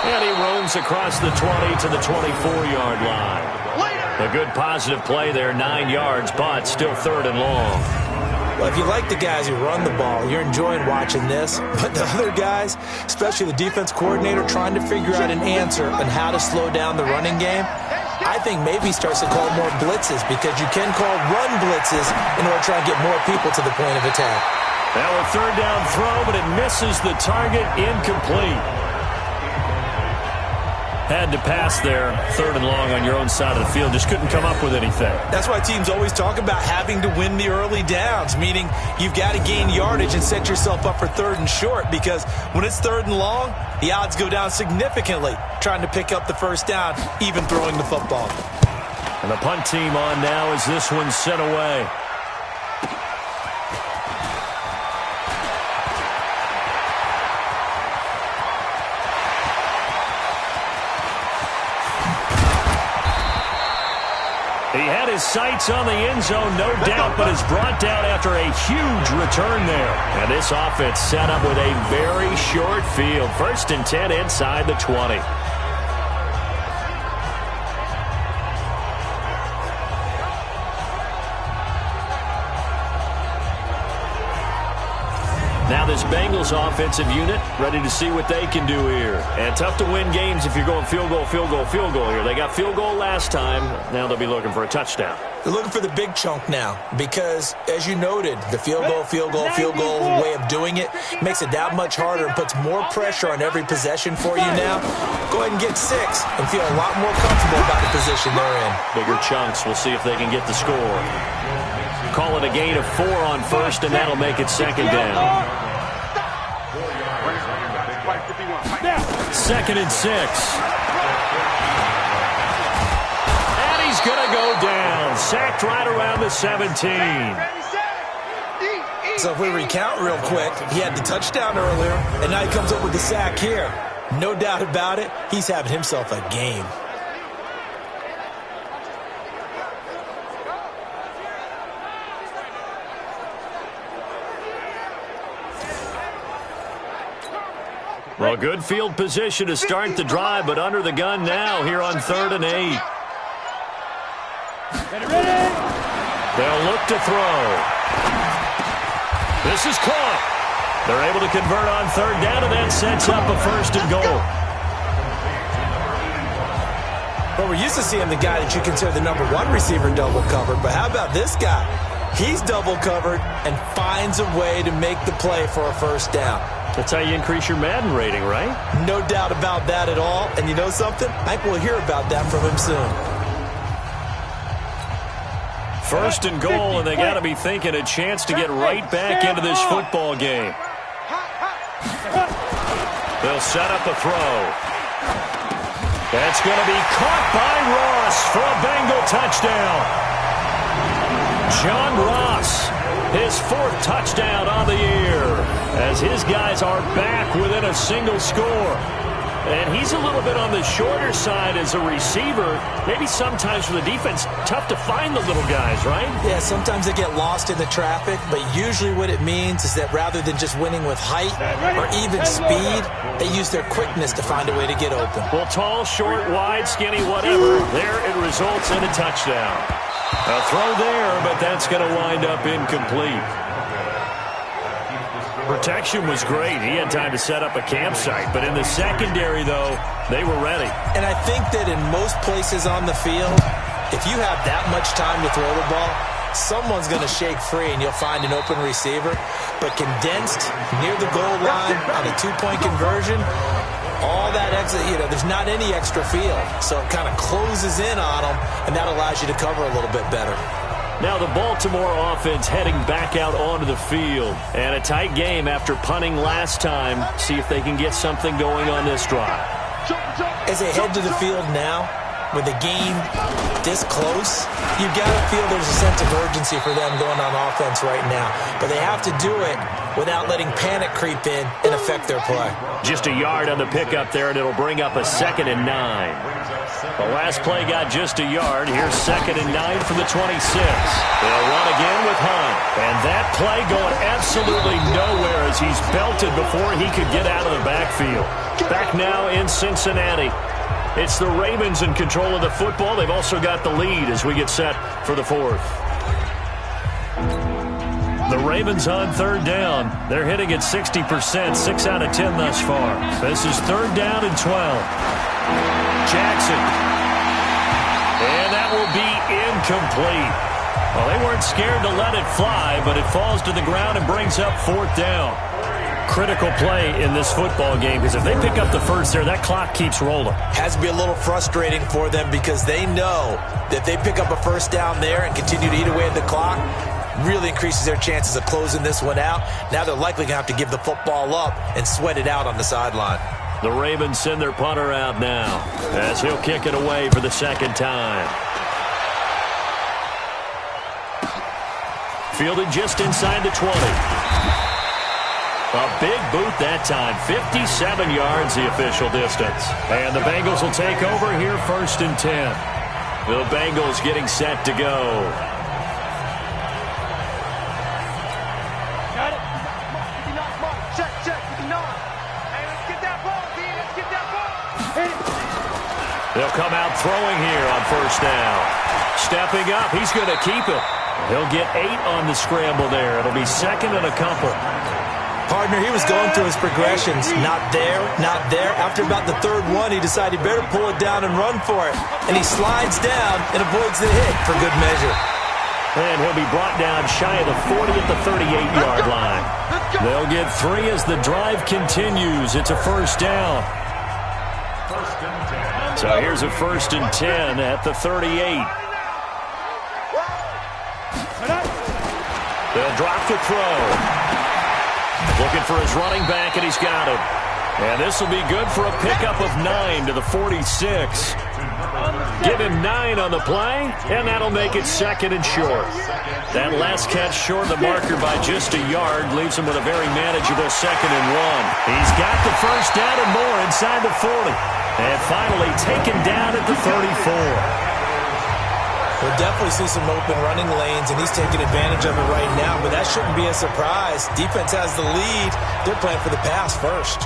And he roams across the 20 to the 24-yard line. A good positive play there, 9 yards, but still 3rd and long. Well, if you like the guys who run the ball, you're enjoying watching this. But the other guys, especially the defense coordinator, trying to figure out an answer on how to slow down the running game, I think maybe he starts to call more blitzes, because you can call run blitzes in order to try and get more people to the point of attack. Now a 3rd down throw, but it misses the target, incomplete. Had to pass there, 3rd and long on your own side of the field. Just couldn't come up with anything. That's why teams always talk about having to win the early downs, meaning you've got to gain yardage and set yourself up for 3rd and short, because when it's 3rd and long, the odds go down significantly trying to pick up the 1st down, even throwing the football. And the punt team on now as this one's sent away. He had his sights on the end zone, no doubt, but is brought down after a huge return there. And this offense set up with a very short field. 1st and 10 inside the 20. Now this Bengals offensive unit ready to see what they can do here. And tough to win games if you're going field goal, field goal, field goal here. They got field goal last time. Now they'll be looking for a touchdown. They're looking for the big chunk now because, as you noted, the field goal way of doing it makes it that much harder and puts more pressure on every possession for you now. Go ahead and get 6 and feel a lot more comfortable about the position they're in. Bigger chunks. We'll see if they can get the score. Call it a gain of 4 on 1st, and that'll make it 2nd down. 2nd and 6. And he's going to go down. Sacked right around the 17. So if we recount real quick, he had the touchdown earlier, and now he comes up with the sack here. No doubt about it, he's having himself a game. Well, good field position to start the drive, but under the gun now here on 3rd and 8. They'll look to throw. This is caught. They're able to convert on 3rd down, and that sets up a 1st and goal. Well, we're used to seeing the guy that you consider the number 1 receiver double covered, but how about this guy? He's double covered and finds a way to make the play for a 1st down. That's how you increase your Madden rating, right? No doubt about that at all. And you know something? I think we'll hear about that from him soon. 1st and goal, and they got to be thinking a chance to get right back into this football game. They'll set up a throw. That's going to be caught by Ross for a Bengal touchdown. John Ross, his 4th touchdown on the year, as his guys are back within a single score. And he's a little bit on the shorter side as a receiver. Maybe sometimes for the defense, tough to find the little guys, right? Yeah, sometimes they get lost in the traffic, but usually what it means is that rather than just winning with height or even speed, they use their quickness to find a way to get open. Well, tall, short, wide, skinny, whatever, there it results in a touchdown. A throw there, but that's going to wind up incomplete. Protection was great. He had time to set up a campsite. But in the secondary, though, they were ready. And I think that in most places on the field, if you have that much time to throw the ball, someone's going to shake free and you'll find an open receiver. But condensed near the goal line on a 2-point conversion, all that extra, there's not any extra field. So it kind of closes in on them, and that allows you to cover a little bit better. Now the Baltimore offense heading back out onto the field. And a tight game after punting last time. See if they can get something going on this drive. As they head to the field now, with the game this close, you've got to feel there's a sense of urgency for them going on offense right now. But they have to do it without letting panic creep in and affect their play. Just a yard on the pickup there, and it'll bring up a 2nd and 9. The last play got just a yard. Here's 2nd and 9 from the 26. They'll run again with Hunt. And that play going absolutely nowhere as he's belted before he could get out of the backfield. Back now in Cincinnati. It's the Ravens in control of the football. They've also got the lead as we get set for the 4th. The Ravens on 3rd down. They're hitting at 60%, 6 out of 10 thus far. This is 3rd down and 12. Jackson. And that will be incomplete. Well, they weren't scared to let it fly, but it falls to the ground and brings up 4th down. Critical play in this football game, because if they pick up the 1st there, that clock keeps rolling. Has to be a little frustrating for them because they know that if they pick up a 1st down there and continue to eat away at the clock, really increases their chances of closing this one out. Now they're likely going to have to give the football up and sweat it out on the sideline. The Ravens send their punter out now as he'll kick it away for the 2nd time. Fielded just inside the 20. A big boot that time. 57 yards the official distance. And the Bengals will take over here 1st and 10. The Bengals getting set to go. Got it. Check. Hey, let's get that ball, D. Let's get that ball. Hit it. They'll come out throwing here on 1st down. Stepping up, he's going to keep it. He'll get 8 on the scramble there. It'll be 2nd and a couple. Partner, he was going through his progressions. Not there. After about the 3rd one, he decided he better pull it down and run for it. And he slides down and avoids the hit for good measure. And he'll be brought down shy of the 40 at the 38-yard line. They'll get 3 as the drive continues. It's a 1st down. So here's a 1st and 10 at the 38. They'll drop the throw. Looking for his running back, and he's got him. And this will be good for a pickup of 9 to the 46. Give him 9 on the play, and that'll make it 2nd and short. That last catch short of the marker by just a yard leaves him with a very manageable 2nd and 1. He's got the 1st down and more inside the 40. And finally taken down at the 34. We'll definitely see some open running lanes, and he's taking advantage of it right now, but that shouldn't be a surprise. Defense has the lead. They're playing for the pass first.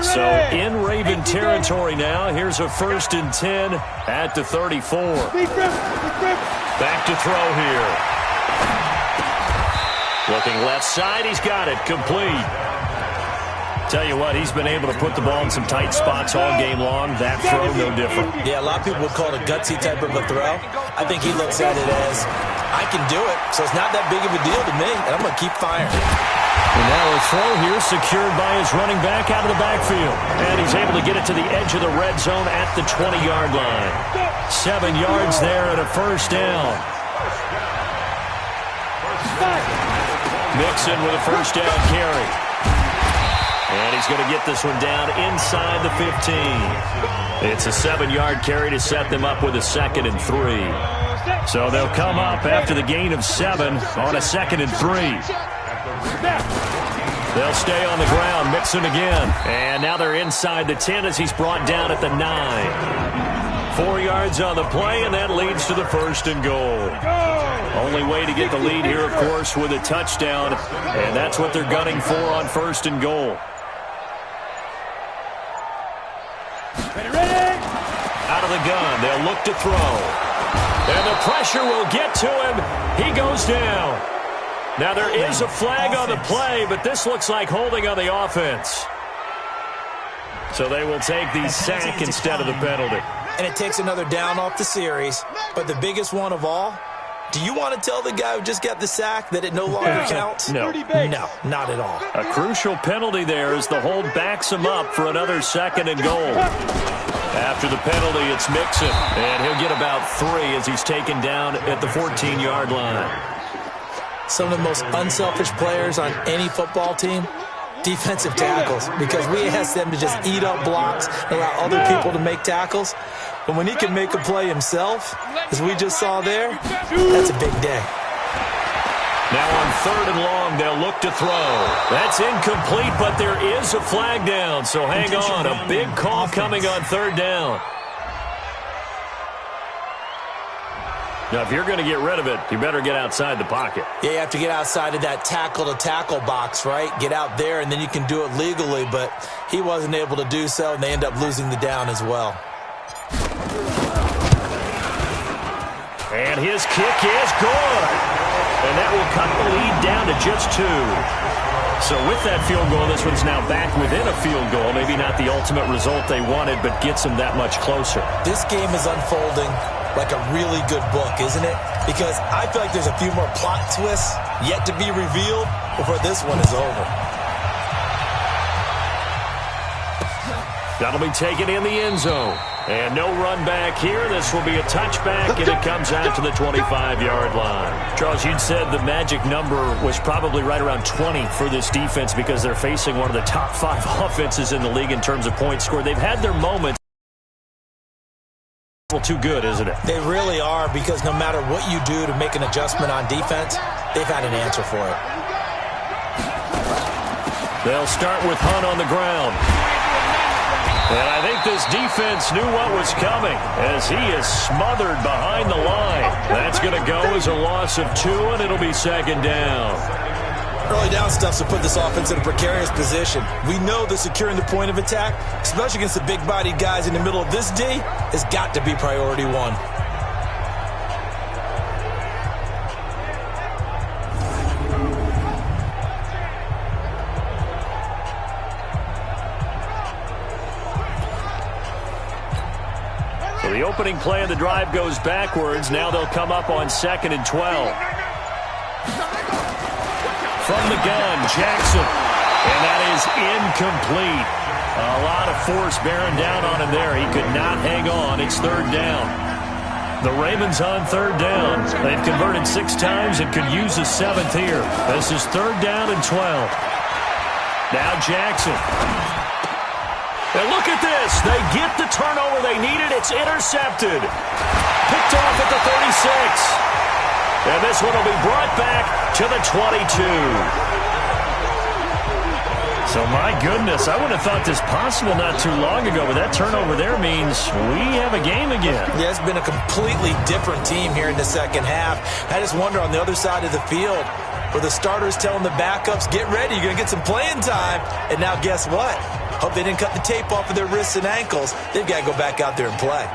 So in Raven territory now. Here's a 1st and 10 at the 34. Back to throw here. Looking left side. He's got it. Complete. Tell you what, he's been able to put the ball in some tight spots all game long. That throw, no different. Yeah, a lot of people would call it a gutsy type of a throw. I think he looks at it as, I can do it, so it's not that big of a deal to me, and I'm going to keep firing. And now a throw here secured by his running back out of the backfield. And he's able to get it to the edge of the red zone at the 20-yard line. 7 yards there and a 1st down. Mixon with a 1st down carry. And he's going to get this one down inside the 15. It's a 7-yard carry to set them up with a 2nd and 3. So they'll come up after the gain of 7 on a 2nd and 3. They'll stay on the ground. Mixon again. And now they're inside the 10 as he's brought down at the 9. 4 yards on the play, and that leads to the 1st and goal. Only way to get the lead here, of course, with a touchdown. And that's what they're gunning for on 1st and goal. Out of the gun. They'll look to throw. And the pressure will get to him. He goes down. Now there is a flag on the play, but this looks like holding on the offense. So they will take the sack instead of the penalty. And it takes another down off the series. But the biggest one of all, do you want to tell the guy who just got the sack that it no longer counts? No. No, not at all. A crucial penalty there as the hold backs him up for another 2nd and goal. After the penalty, it's Mixon, and he'll get about 3 as he's taken down at the 14-yard line. Some of the most unselfish players on any football team, defensive tackles, because we ask them to just eat up blocks and allow other people to make tackles. But when he can make a play himself, as we just saw there, that's a big day. Now on 3rd and long, they'll look to throw. That's incomplete, but there is a flag down, so hang on. A big call coming on 3rd down. Now, if you're going to get rid of it, you better get outside the pocket. Yeah, you have to get outside of that tackle-to-tackle box, right? Get out there, and then you can do it legally, but he wasn't able to do so, and they end up losing the down as well. And his kick is good. And that will cut the lead down to just 2. So with that field goal, this one's now back within a field goal. Maybe not the ultimate result they wanted, but gets them that much closer. This game is unfolding like a really good book, isn't it? Because I feel like there's a few more plot twists yet to be revealed before this one is over. That'll be taken in the end zone. And no run back here. This will be a touchback, and it comes out to the 25-yard line. Charles, you'd said the magic number was probably right around 20 for this defense because they're facing one of the top 5 offenses in the league in terms of points scored. They've had their moments. Well, too good, isn't it? They really are, because no matter what you do to make an adjustment on defense, they've had an answer for it. They'll start with Hunt on the ground. And I think this defense knew what was coming as he is smothered behind the line. That's going to go as a loss of 2, and it'll be 2nd down. Early down stuff's to put this offense in a precarious position. We know that securing the point of attack, especially against the big-bodied guys in the middle of this D, has got to be priority 1. The opening play of the drive goes backwards. Now they'll come up on 2nd and 12. From the gun, Jackson. And that is incomplete. A lot of force bearing down on him there. He could not hang on. It's 3rd down. The Ravens on 3rd down. They've converted 6 times and could use a 7th here. This is 3rd down and 12. Now Jackson. And look at this. They get the turnover they needed. It's intercepted. Picked off at the 36. And this one will be brought back to the 22. So, my goodness, I would have thought this possible not too long ago, but that turnover there means we have a game again. Yeah, it's been a completely different team here in the second half. I just wonder on the other side of the field, where the starters telling the backups, get ready, you're going to get some playing time. And now guess what? Hope they didn't cut the tape off of their wrists and ankles. They've got to go back out there and play.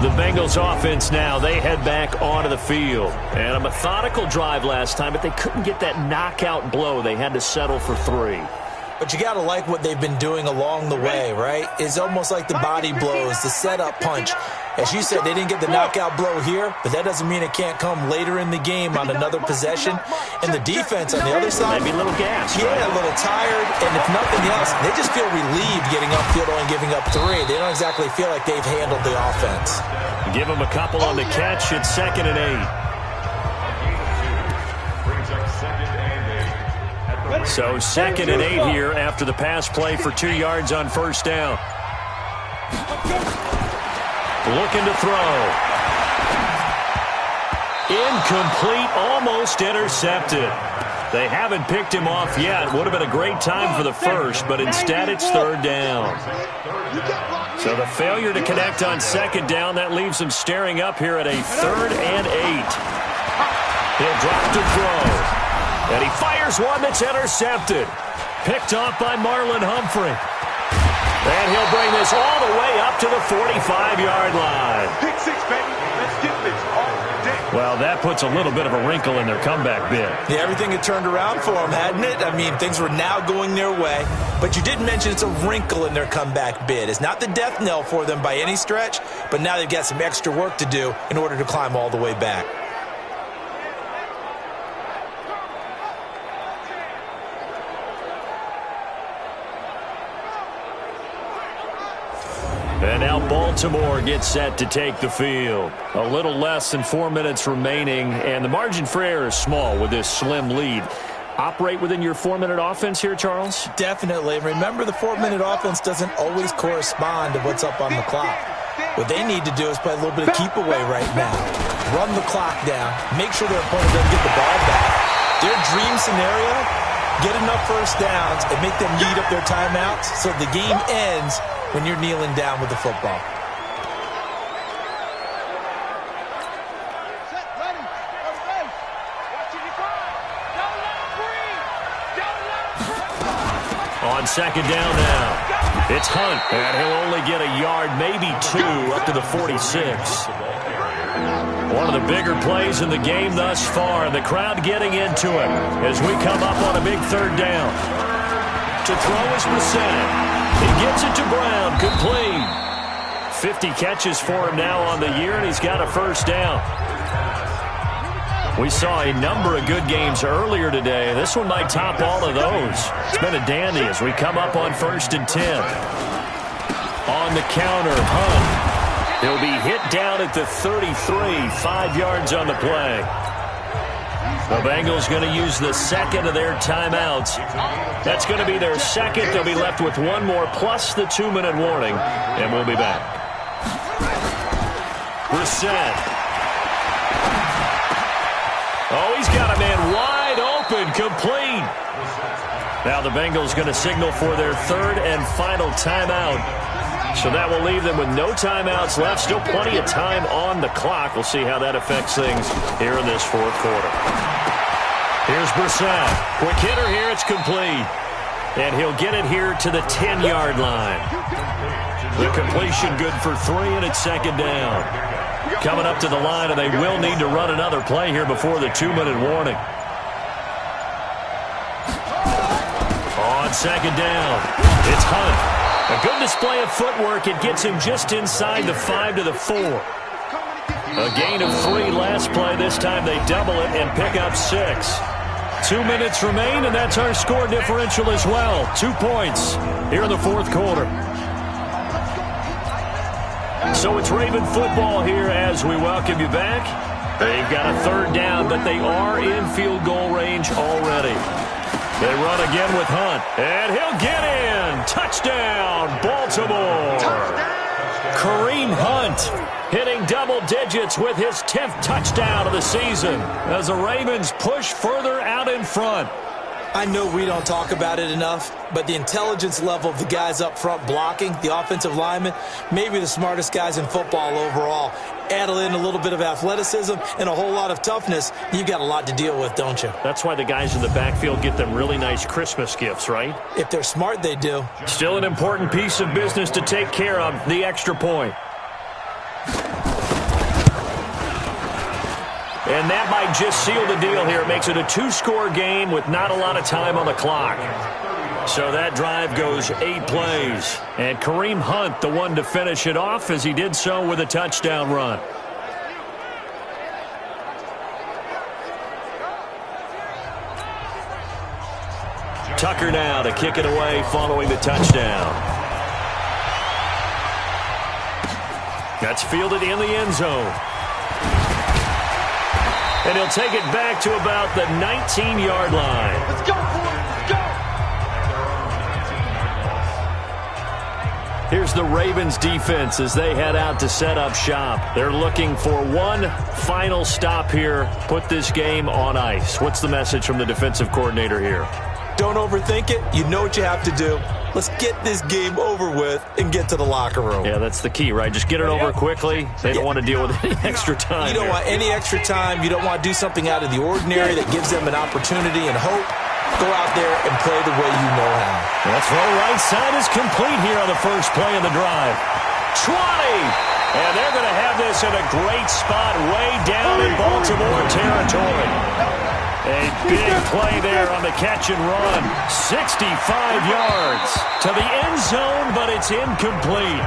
The Bengals offense now, they head back onto the field. And a methodical drive last time, but they couldn't get that knockout blow. They had to settle for 3. But you got to like what they've been doing along the way, right? It's almost like the body blows, the setup punch. As you said, they didn't get the knockout blow here, but that doesn't mean it can't come later in the game on another possession. And the defense on the other side, maybe a little gas. Yeah, right? A little tired. And if nothing else, they just feel relieved getting upfield and giving up 3. They don't exactly feel like they've handled the offense. Give them a couple on the catch. It's 2nd and 8. So 2nd and 8 here after the pass play for 2 yards on first down. Looking to throw. Incomplete, almost intercepted. They haven't picked him off yet. Would have been a great time for the first, but instead it's 3rd down. So the failure to connect on 2nd down, that leaves him staring up here at a 3rd and 8. He'll drop to throw. And he fires one that's intercepted. Picked off by Marlon Humphrey. And he'll bring this all the way up to the 45-yard line. Pick 6, baby. Let's get this all day. Well, that puts a little bit of a wrinkle in their comeback bid. Yeah, everything had turned around for them, hadn't it? I mean, things were now going their way. But you did mention it's a wrinkle in their comeback bid. It's not the death knell for them by any stretch, but now they've got some extra work to do in order to climb all the way back. And now Baltimore gets set to take the field. A little less than 4 minutes remaining, and the margin for error is small with this slim lead. Operate within your 4-minute offense here, Charles? Definitely. Remember, the 4-minute offense doesn't always correspond to what's up on the clock. What they need to do is play a little bit of keep away right now. Run the clock down. Make sure their opponent doesn't get the ball back. Their dream scenario, get enough first downs and make them eat up their timeouts so the game ends when you're kneeling down with the football. On 2nd down now. It's Hunt, and he'll only get a yard, maybe 2, up to the 46. One of the bigger plays in the game thus far, and the crowd getting into it as we come up on a big 3rd down. To throw is Brissett. He gets it to Brown, complete. 50 catches for him now on the year, and he's got a first down. We saw a number of good games earlier today. This one might top all of those. It's been a dandy as we come up on 1st and 10. On the counter, Hunt. He'll be hit down at the 33, 5 yards on the play. The Bengals going to use the 2nd of their timeouts. That's going to be their 2nd. They'll be left with 1 more plus the 2-minute warning, and we'll be back. Brissett. Oh, he's got a man wide open, complete. Now the Bengals going to signal for their 3rd and final timeout. So that will leave them with no timeouts left. Still plenty of time on the clock. We'll see how that affects things here in this 4th quarter. Here's Brissett. Quick hitter here. It's complete. And he'll get it here to the 10-yard line. The completion good for 3, and it's 2nd down. Coming up to the line, and they will need to run another play here before the 2-minute warning. On 2nd down, it's Hunt. A good display of footwork. It gets him just inside the 5 to the 4. A gain of 3 last play. This time they double it and pick up 6. 2 minutes remain, and that's our score differential as well. 2 points here in the 4th quarter. So it's Raven football here as we welcome you back. They've got a 3rd down, but they are in field goal range already. They run again with Hunt, and he'll get in. Touchdown, Baltimore. Kareem Hunt hitting double digits with his 10th touchdown of the season as the Ravens push further out in front. I know we don't talk about it enough, but the intelligence level of the guys up front blocking, the offensive linemen, maybe the smartest guys in football overall. add in a little bit of athleticism and a whole lot of toughness, you've got a lot to deal with, don't you? That's why the guys in the backfield get them really nice Christmas gifts, right? If they're smart, they do. Still an important piece of business to take care of, the extra point. And that might just seal the deal here. It makes it a 2-score game with not a lot of time on the clock. So that drive goes 8 plays. And Kareem Hunt, the one to finish it off, as he did so with a touchdown run. Tucker now to kick it away following the touchdown. That's fielded in the end zone. And he'll take it back to about the 19-yard line. Let's go, boys. Let's go. Here's the Ravens defense as they head out to set up shop. They're looking for one final stop here, put this game on ice. What's the message from the defensive coordinator here? Don't overthink it. You know what you have to do. Let's get this game over with and get to the locker room. Yeah, that's the key, right? Just get it over quickly. They don't want to deal with any extra time. You don't want any extra time. You don't want to do something out of the ordinary that gives them an opportunity and hope. Go out there and play the way you know how. That's right. Right side is complete here on the first play of the drive. 20! And they're going to have this in a great spot way down in Baltimore territory. A big play there on the catch and run. 65 yards to the end zone, but it's incomplete.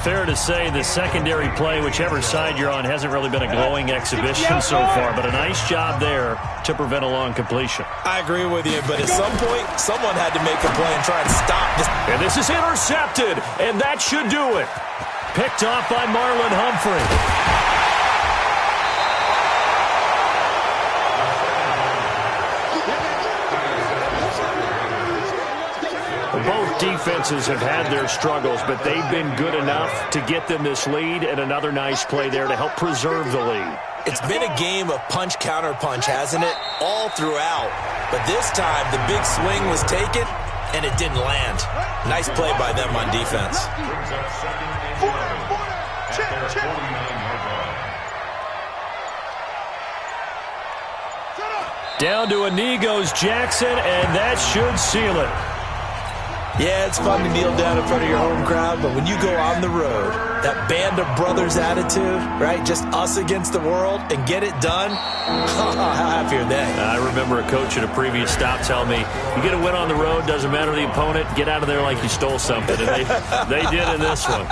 Fair to say the secondary play, whichever side you're on, hasn't really been a glowing exhibition so far, but a nice job there to prevent a long completion. I agree with you, but at some point, someone had to make a play and try and stop this. And this is intercepted, and that should do it. Picked off by Marlon Humphrey. Both defenses have had their struggles, but they've been good enough to get them this lead, and another nice play there to help preserve the lead. It's been a game of punch-counter-punch, hasn't it? All throughout. But this time, the big swing was taken, and it didn't land. Nice play by them on defense. Down to a knee goes Jackson, and that should seal it. Yeah, it's fun to kneel down in front of your home crowd, but when you go on the road, that band of brothers attitude, right, just us against the world, and get it done, how happy are they? I remember a coach at a previous stop telling me, you get a win on the road, doesn't matter the opponent, get out of there like you stole something, and they did in this one.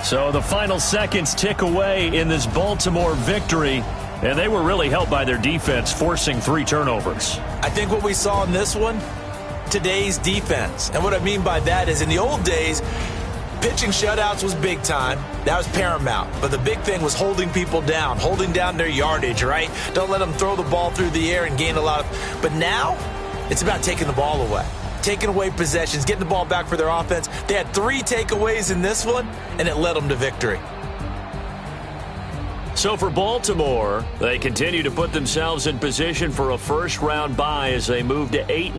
So the final seconds tick away in this Baltimore victory, and they were really helped by their defense, forcing 3 turnovers. I think what we saw in this one, today's defense. And what I mean by that is in the old days, pitching shutouts was big time. That was paramount. But the big thing was holding people down, holding down their yardage, right? Don't let them throw the ball through the air and gain a lot of... But now, it's about taking the ball away. Taking away possessions, getting the ball back for their offense. They had 3 takeaways in this one, and it led them to victory. So for Baltimore, they continue to put themselves in position for a first-round bye as they move to 8.